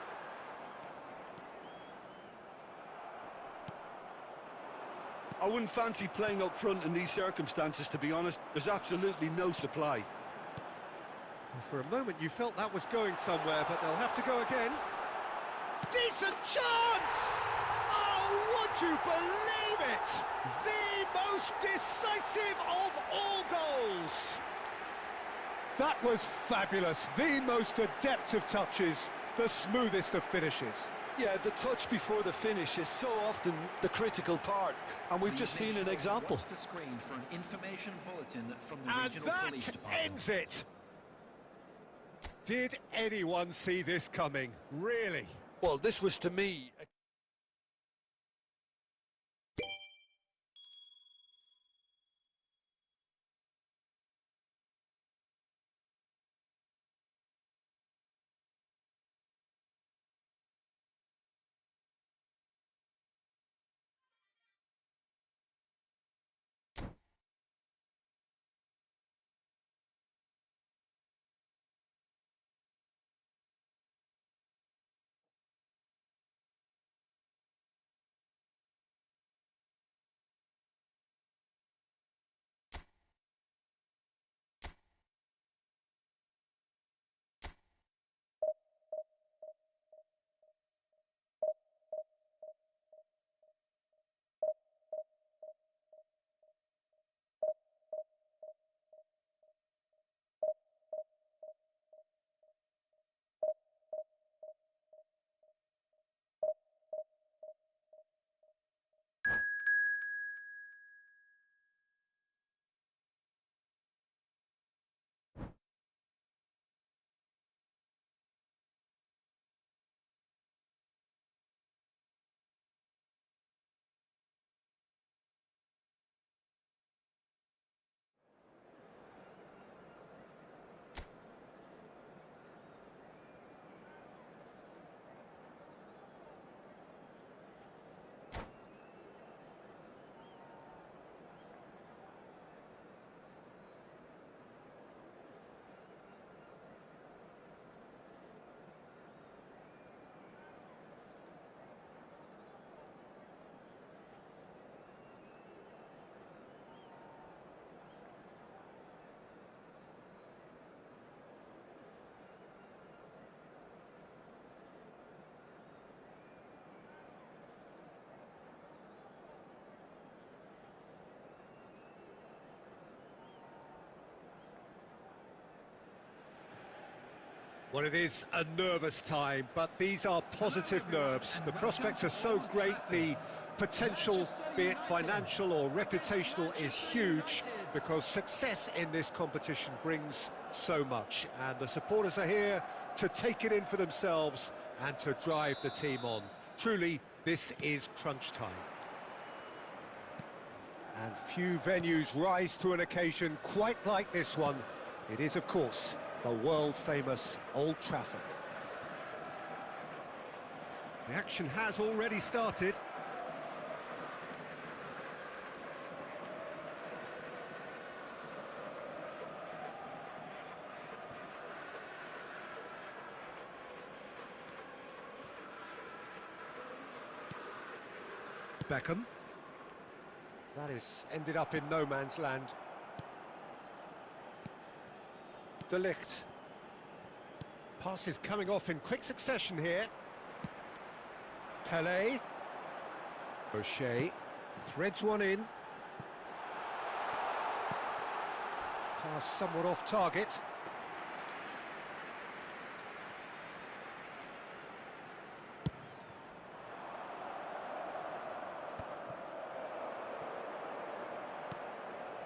I wouldn't fancy playing up front in these circumstances, to be honest. There's absolutely no supply. Well, for a moment you felt that was going somewhere, but they'll have to go again. Decent chance! Oh, would you believe it? The most decisive of all goals! That was fabulous. The most adept of touches, the smoothest of finishes. Yeah, the touch before the finish is so often the critical part, and we've just seen an example. Watch the screen for an information bulletin from the And regional that police department. ends it. Did anyone see this coming? Really? Well, this was, to me, Well, it is a nervous time, but these are positive nerves. The prospects are so great, the potential, be it financial or reputational, is huge, because success in this competition brings so much, and the supporters are here to take it in for themselves and to drive the team on. Truly, this is crunch time. And few venues rise to an occasion quite like this one. It is, of course, the world-famous Old Trafford. The action has already started. Beckham. That is ended up in no man's land. De Ligt. Passes coming off in quick succession here. Pelé. O'Shea threads one in. Pass somewhat off target.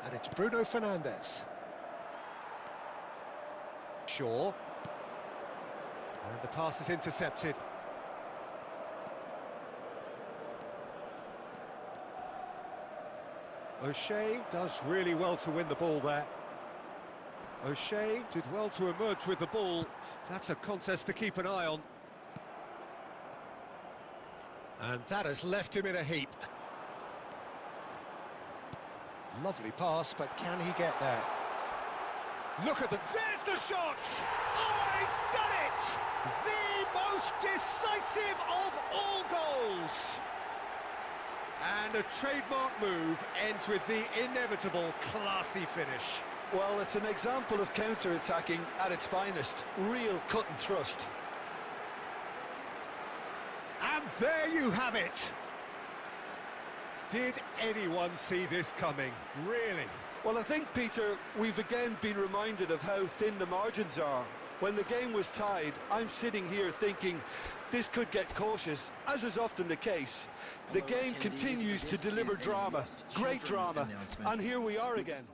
And it's Bruno Fernandes. Shaw. And the pass is intercepted. O'Shea does really well to win the ball there. O'Shea did well to emerge with the ball. That's a contest to keep an eye on. And that has left him in a heap. Lovely pass, but can he get there? Look at the... There's the shot! Oh, he's done it! The most decisive of all goals! And a trademark move ends with the inevitable classy finish. Well, it's an example of counter-attacking at its finest. Real cut and thrust. And there you have it! Did anyone see this coming? Really? Well, I think, Peter, we've again been reminded of how thin the margins are. When the game was tied, I'm sitting here thinking this could get cautious, as is often the case. The game continues to deliver drama, great drama, and here we are again.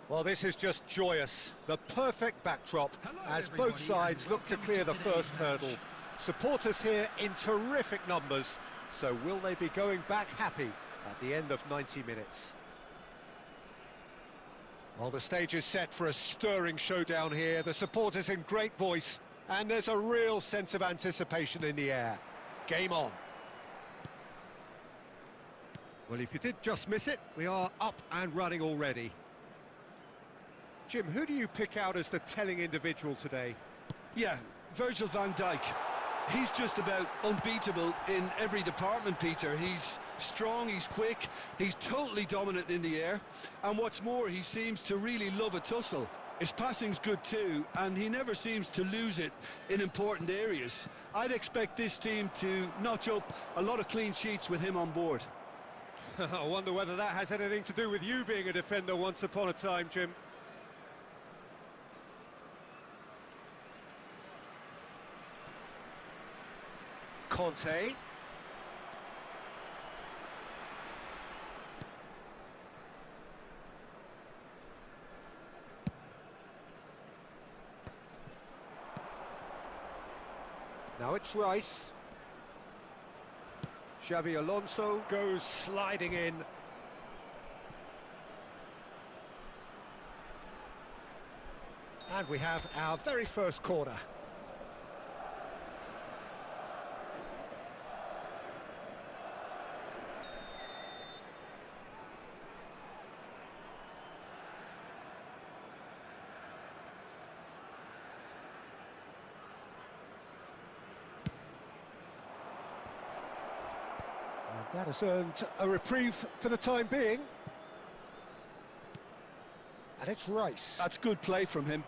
Well, this is just joyous. The perfect backdrop as both sides look to clear the first hurdle. Supporters here in terrific numbers, So will they be going back happy at the end of 90 minutes? Well, the stage is set for a stirring showdown here. The supporters in great voice, and there's a real sense of anticipation in the air. Game on. Well, if you did just miss it, we are up and running already. Jim, who do you pick out as the telling individual today? Yeah, Virgil van Dijk. He's just about unbeatable in every department, Peter. He's strong, he's quick, he's totally dominant in the air, and what's more, he seems to really love a tussle. His passing's good too, and he never seems to lose it in important areas. I'd expect this team to notch up a lot of clean sheets with him on board. I wonder whether that has anything to do with you being a defender once upon a time, Jim. Conte. Now it's Rice. Xabi Alonso goes sliding in. And we have our very first corner. That has earned a reprieve for the time being. And it's Rice. That's good play from him.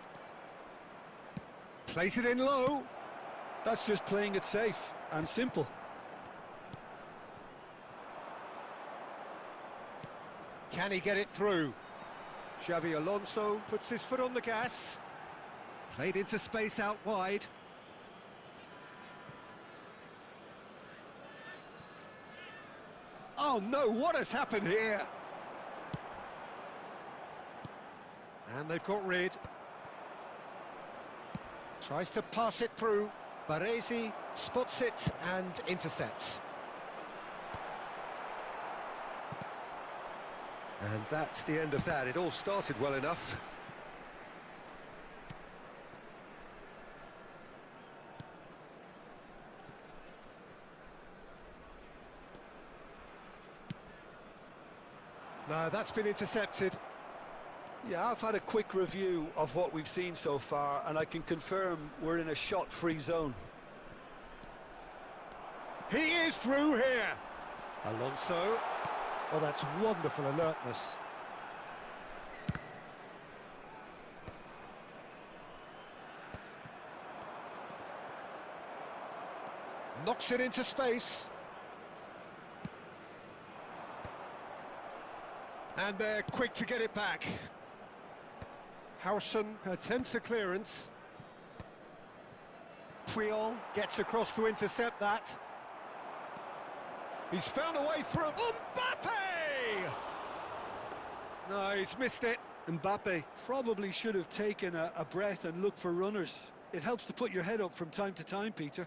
Plays it in low. That's just playing it safe and simple. Can he get it through? Xabi Alonso puts his foot on the gas. Played into space out wide. Oh no, what has happened here? And they've got rid. Tries to pass it through. Baresi spots it and intercepts. And that's the end of that. It all started well enough. No, that's been intercepted. Yeah, I've had a quick review of what we've seen so far, and I can confirm we're in a shot-free zone. He is through here. Alonso. Oh, that's wonderful alertness. Knocks it into space. And they're quick to get it back. Howson attempts a clearance. Puyol gets across to intercept that. He's found a way through. Mbappe! No, he's missed it. Mbappe probably should have taken a breath and looked for runners. It helps to put your head up from time to time, Peter.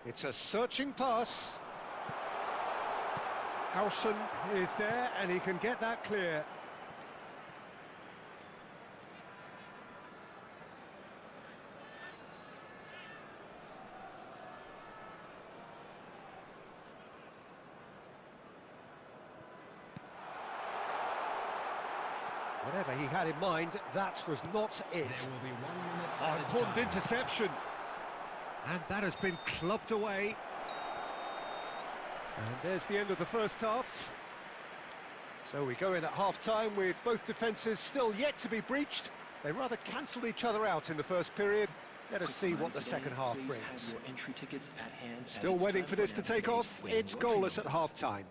It's a searching pass. Howson is there and he can get that clear. Whatever he had in mind, that was not it. There will be 1 minute Oh, added important time. interception. And that has been clubbed away. And there's the end of the first half. So we go in at half-time with both defences still yet to be breached. They rather cancelled each other out in the first period. Let us see what the second half brings. Still waiting for this to take off. It's goalless at half-time.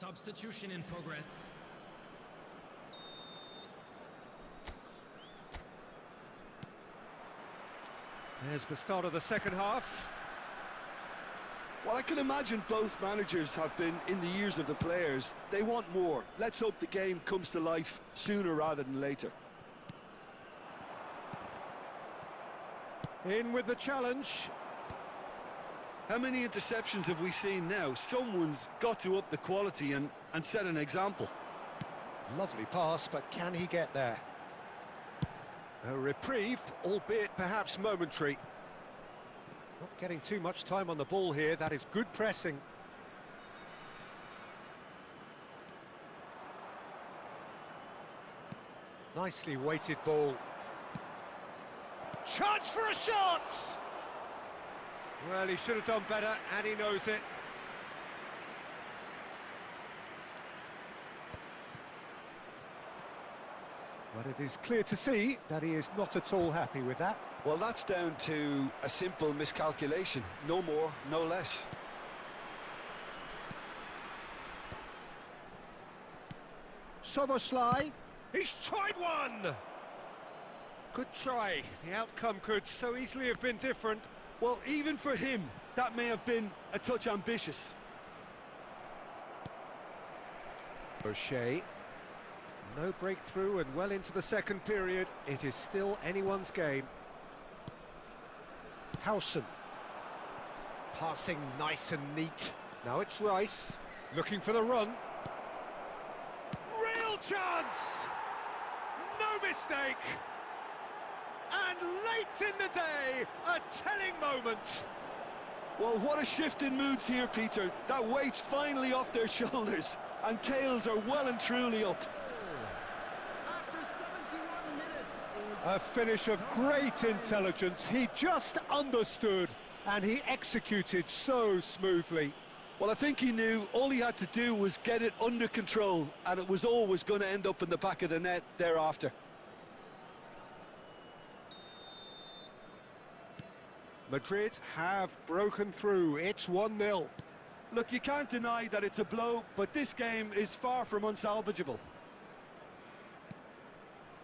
Substitution in progress. There's the start of the second half. Well, I can imagine both managers have been in the ears of the players. They want more. Let's hope the game comes to life sooner rather than later. In with the challenge. How many interceptions have we seen now? Someone's got to up the quality and set an example. Lovely pass, but can he get there? A reprieve, albeit perhaps momentary. Not getting too much time on the ball here. That is good pressing. Nicely weighted ball. Chance for a shot! Well, he should have done better, and he knows it. But it is clear to see that he is not at all happy with that. Well, that's down to a simple miscalculation. No more, no less. Soboslai, he's tried one! Good try. The outcome could so easily have been different. Well, even for him, that may have been a touch ambitious. O'Shea. No breakthrough and well into the second period. It is still anyone's game. Howson. Passing nice and neat. Now it's Rice. Looking for the run. Real chance! No mistake! And late in the day, a telling moment. Well, what a shift in moods here, Peter. That weight's finally off their shoulders, and tails are well and truly up. After 71 minutes A finish of great intelligence. He just understood, and he executed so smoothly. Well, I think he knew all he had to do was get it under control, and it was always going to end up in the back of the net thereafter. Madrid have broken through. It's 1-0. Look, you can't deny that it's a blow, but this game is far from unsalvageable.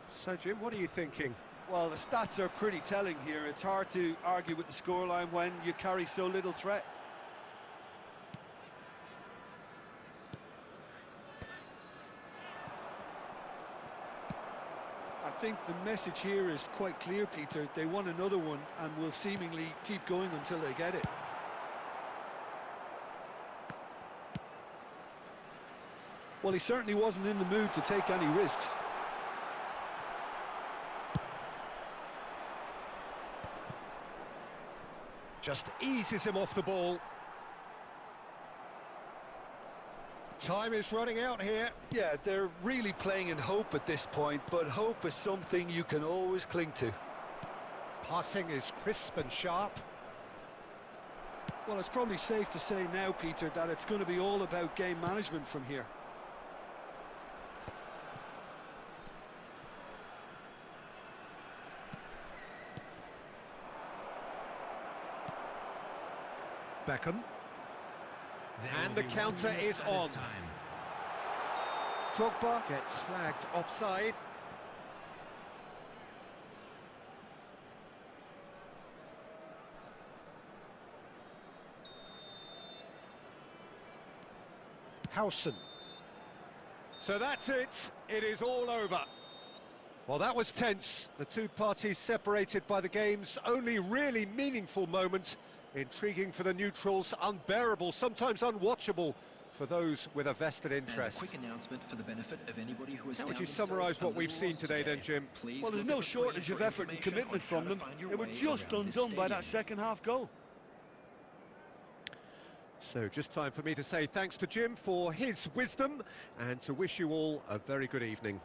So, Jim, what are you thinking? Well, the stats are pretty telling here. It's hard to argue with the scoreline when you carry so little threat. I think the message here is quite clear, Peter. They want another one and will seemingly keep going until they get it. Well, he certainly wasn't in the mood to take any risks. Just eases him off the ball. Time is running out here. Yeah, they're really playing in hope at this point, but hope is something you can always cling to. Passing is crisp and sharp. Well, it's probably safe to say now, Peter, that it's going to be all about game management from here. Beckham. And the counter is on. Drogba gets flagged offside. Howson. So that's it. It is all over. Well, that was tense. The two parties separated by the game's only really meaningful moment. Intriguing for the neutrals, unbearable, sometimes unwatchable for those with a vested interest. And a quick announcement for the benefit of anybody who has How would you found summarise themselves what we've seen today then, Jim? Well, there's no shortage of effort and commitment from them. They were just undone by that second-half goal. So just time for me to say thanks to Jim for his wisdom and to wish you all a very good evening.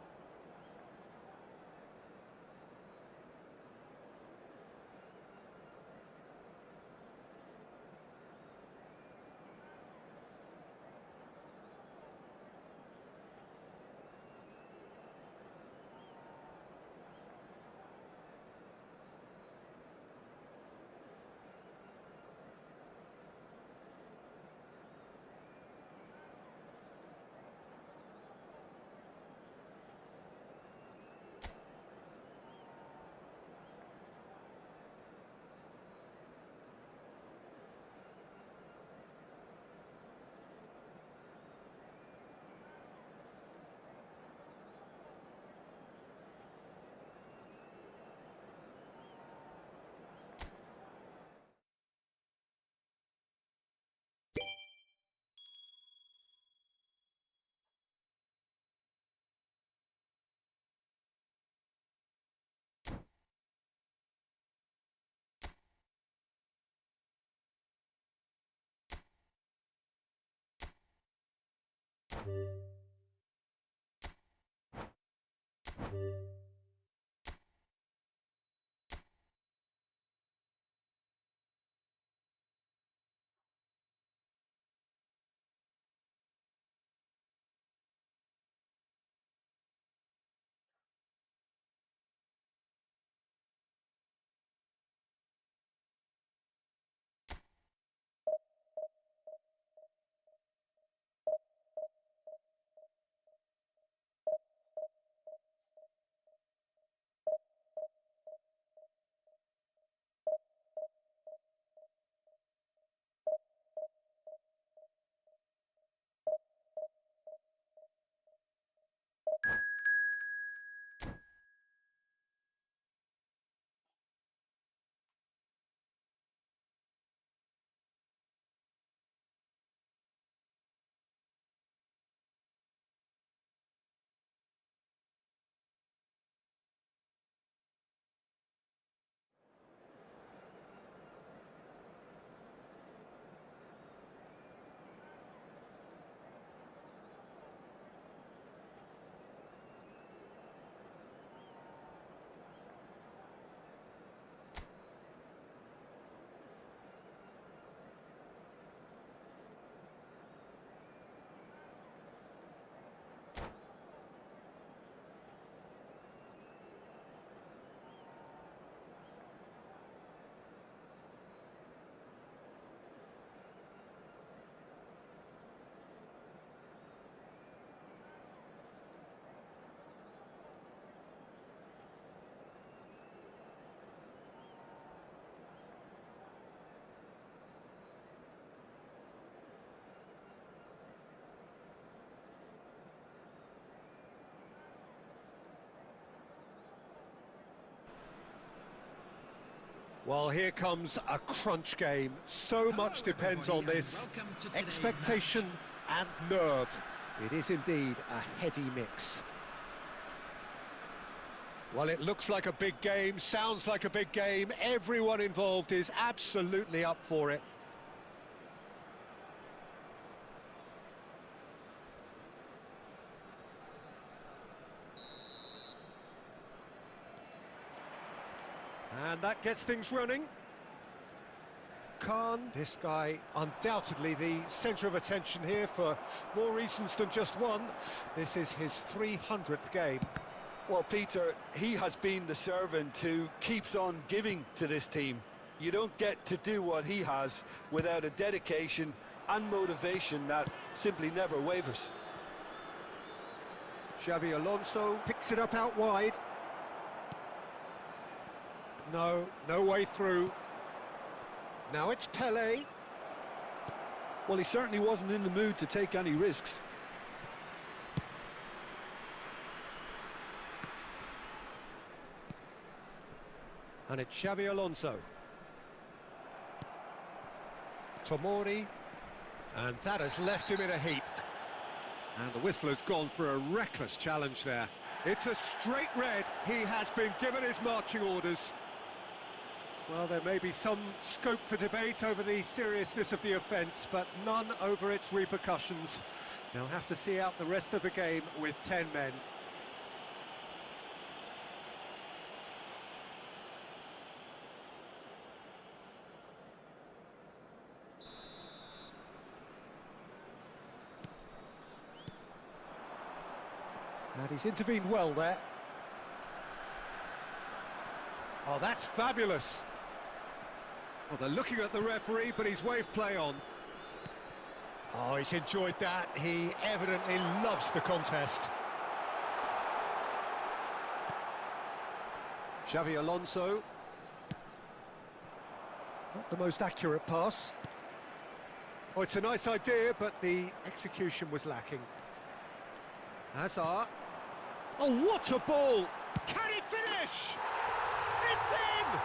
Well, here comes a crunch game. So much depends on this. Expectation and nerve. It is indeed a heady mix. Well, it looks like a big game, sounds like a big game. Everyone involved is absolutely up for it. And that gets things running. Khan, this guy undoubtedly the centre of attention here for more reasons than just one. This is his 300th game. Well, Peter, he has been the servant who keeps on giving to this team. You don't get to do what he has without a dedication and motivation that simply never wavers. Xabi Alonso picks it up out wide. No way through. Now it's Pelé. Well, he certainly wasn't in the mood to take any risks. And it's Xavi Alonso. Tomori. And that has left him in a heap. And the whistler's gone for a reckless challenge there. It's a straight red. He has been given his marching orders. Well, there may be some scope for debate over the seriousness of the offence, but none over its repercussions. They'll have to see out the rest of the game with 10 men. And he's intervened well there. Oh, that's fabulous. Well, they're looking at the referee, but he's waved play on. Oh, he's enjoyed that. He evidently loves the contest. Xavi Alonso. Not the most accurate pass. Oh, it's a nice idea, but the execution was lacking. Hazard. Oh, what a ball! Can he finish? It's in!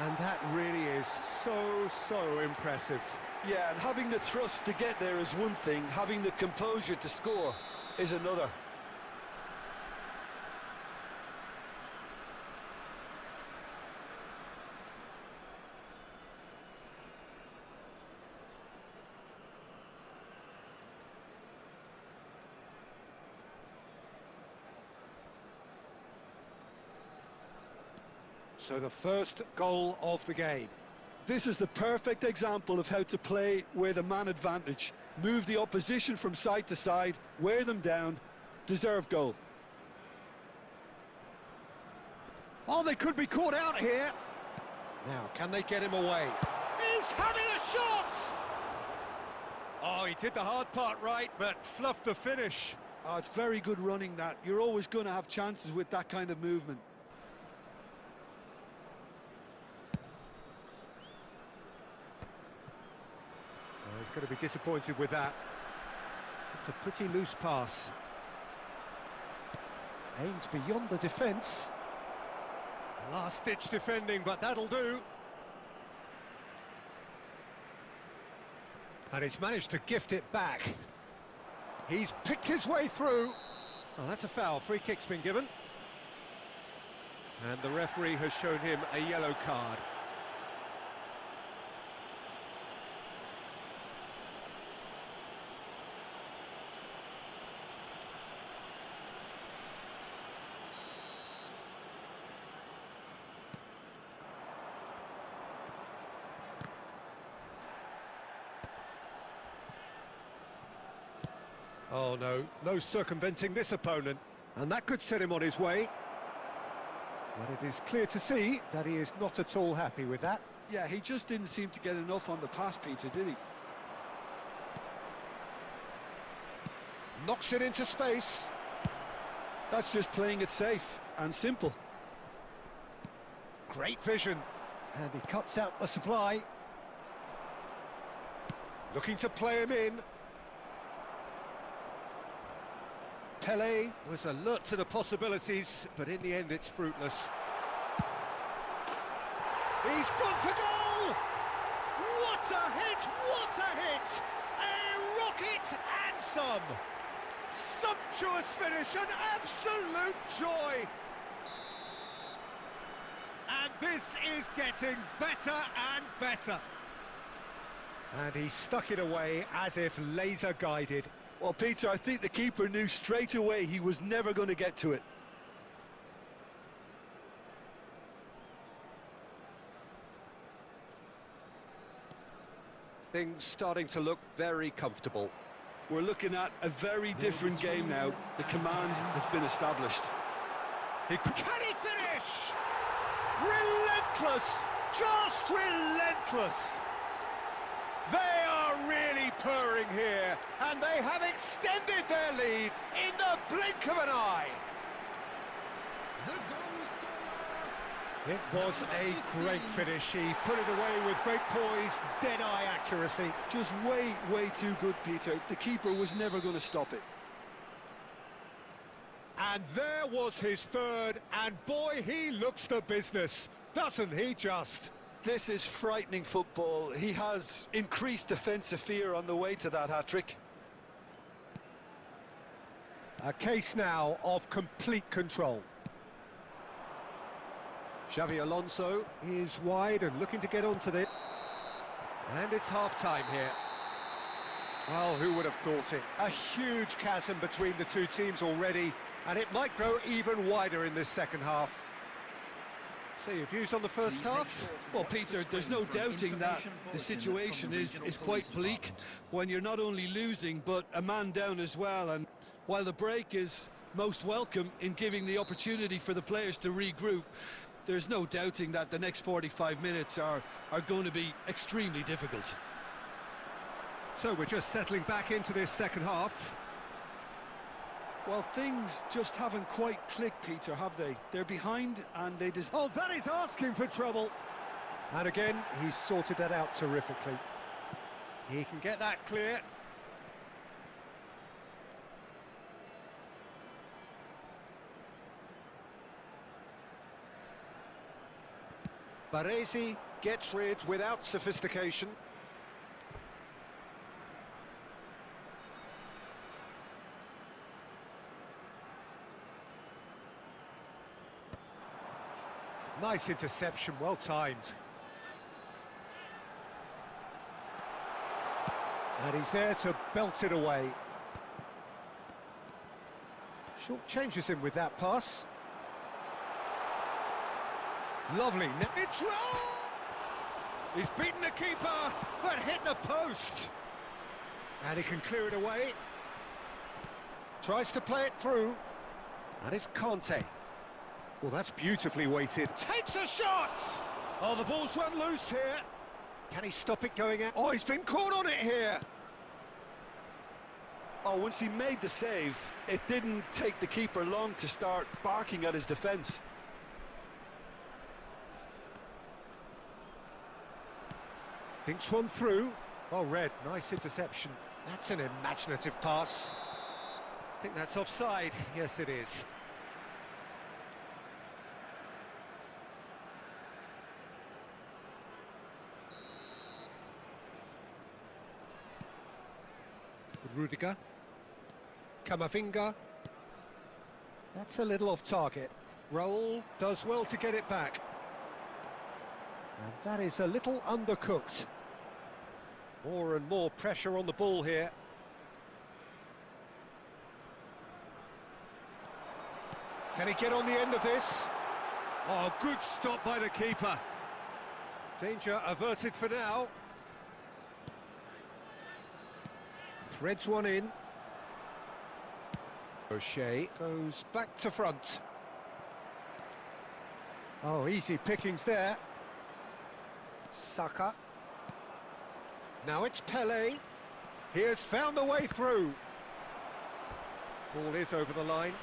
And that really is so impressive. Yeah, and having the thrust to get there is one thing, having the composure to score is another. So the first goal of the game. This is the perfect example of how to play with a man advantage. Move the opposition from side to side, wear them down, deserve goal. Oh, they could be caught out here. Now, can they get him away? He's having a shot! Oh, he did the hard part right, but fluffed the finish. Oh, it's very good running that. You're always going to have chances with that kind of movement. He's going to be disappointed with that. It's a pretty loose pass. Aimed beyond the defence. Last-ditch defending, but that'll do. And he's managed to gift it back. He's picked his way through. Oh, that's a foul. Free kick's been given. And the referee has shown him a yellow card. Oh no circumventing this opponent, and that could set him on his way. But it is clear to see that he is not at all happy with that. Yeah, he just didn't seem to get enough on the pass, Peter, did he? Knocks it into space. That's just playing it safe and simple. Great vision, and he cuts out the supply. Looking to play him in. Pele was alert to the possibilities, but in the end it's fruitless. He's gone for goal! What a hit! What a hit! A rocket and some! Sumptuous finish, an absolute joy! And this is getting better and better. And he stuck it away as if laser guided. Well, Peter, I think the keeper knew straight away he was never going to get to it. Things starting to look very comfortable. We're looking at a very different game now. The command has been established. Can he finish? Relentless! Just relentless! They are really purring here, and they have extended their lead in the blink of an eye. The goal scorer. It was a great finish. He put it away with great poise, dead-eye accuracy. Just way too good, Peter. The keeper was never going to stop it. And there was his third, and boy, he looks the business, doesn't he just? This is frightening football. He has increased defensive fear on the way to that hat-trick. A case now of complete control. Xavi Alonso is wide and looking to get onto this. And it's half-time here. Well, who would have thought it? A huge chasm between the two teams already, and it might grow even wider in this second half. So your views on the first half? Well, Peter, there's no doubting that the situation is quite bleak when you're not only losing, but a man down as well. And while the break is most welcome in giving the opportunity for the players to regroup, there's no doubting that the next 45 minutes are going to be extremely difficult. So we're just settling back into this second half. Well, things just haven't quite clicked, Peter, have they? They're behind and they just... Oh, that is asking for trouble. And again, he's sorted that out terrifically. He can get that clear. Baresi gets rid without sophistication. Nice interception, well timed. And he's there to belt it away. Short changes him with that pass. Lovely. It's wrong! He's beaten the keeper, but hit the post. And he can clear it away. Tries to play it through. And it's Conte. Well, that's beautifully weighted. Takes a shot! Oh, the ball's run loose here. Can he stop it going out? Oh, he's been caught on it here. Oh, once he made the save, it didn't take the keeper long to start barking at his defence. Thinks one through. Oh, Red, nice interception. That's an imaginative pass. I think that's offside. Yes, it is. Rudiger. Camavinga. That's a little off target. Raul does well to get it back. And that is a little undercooked. More and more pressure on the ball here. Can he get on the end of this? Oh, good stop by the keeper. Danger averted for now. Threads one in. O'Shea goes back to front. Oh, easy pickings there. Saka. Now it's Pele. He has found the way through. Ball is over the line.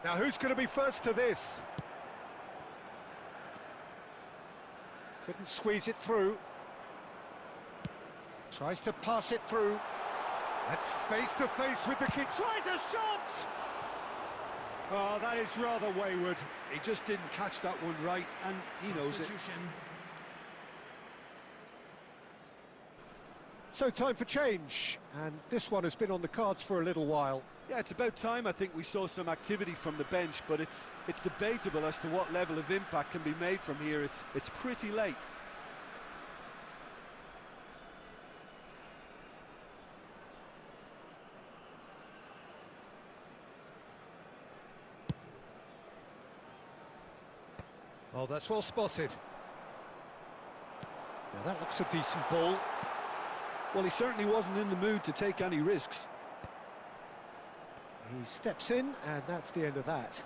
Now, who's going to be first to this? Couldn't squeeze it through. Tries to pass it through. And face to face with the kick. Tries a shot! Oh, that is rather wayward. He just didn't catch that one right, and he knows it. So time for change, and this one has been on the cards for a little while. Yeah, it's about time I think we saw some activity from the bench, but it's debatable as to what level of impact can be made from here. It's pretty late. Oh, that's well spotted. Now that looks a decent ball. Well, he certainly wasn't in the mood to take any risks. He steps in, and that's the end of that.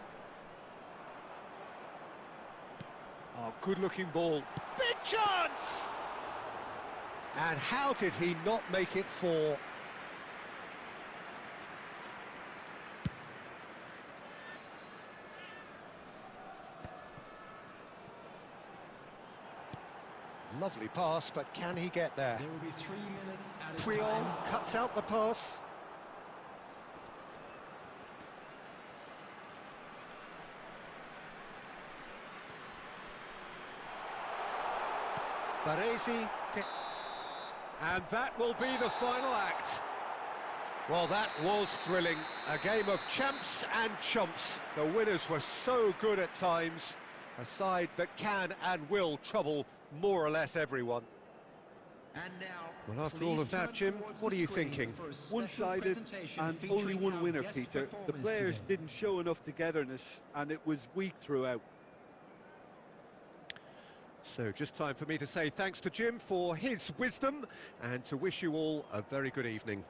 Oh, good-looking ball. Big chance! And how did he not make it 4? Lovely pass, but can he get there? There will be 3 minutes at a Puyon time. cuts out the pass. Baresi, and that will be the final act. Well, that was thrilling. A game of champs and chumps. The winners were so good at times. A side that can and will trouble more or less everyone. And now, Well, after please all of that, turn Jim, towards what the are you screen thinking? for a special One-sided presentation and featuring only one our winner, guest Peter. The performance players today. didn't show enough togetherness, and it was weak throughout. So just time for me to say thanks to Jim for his wisdom and to wish you all a very good evening.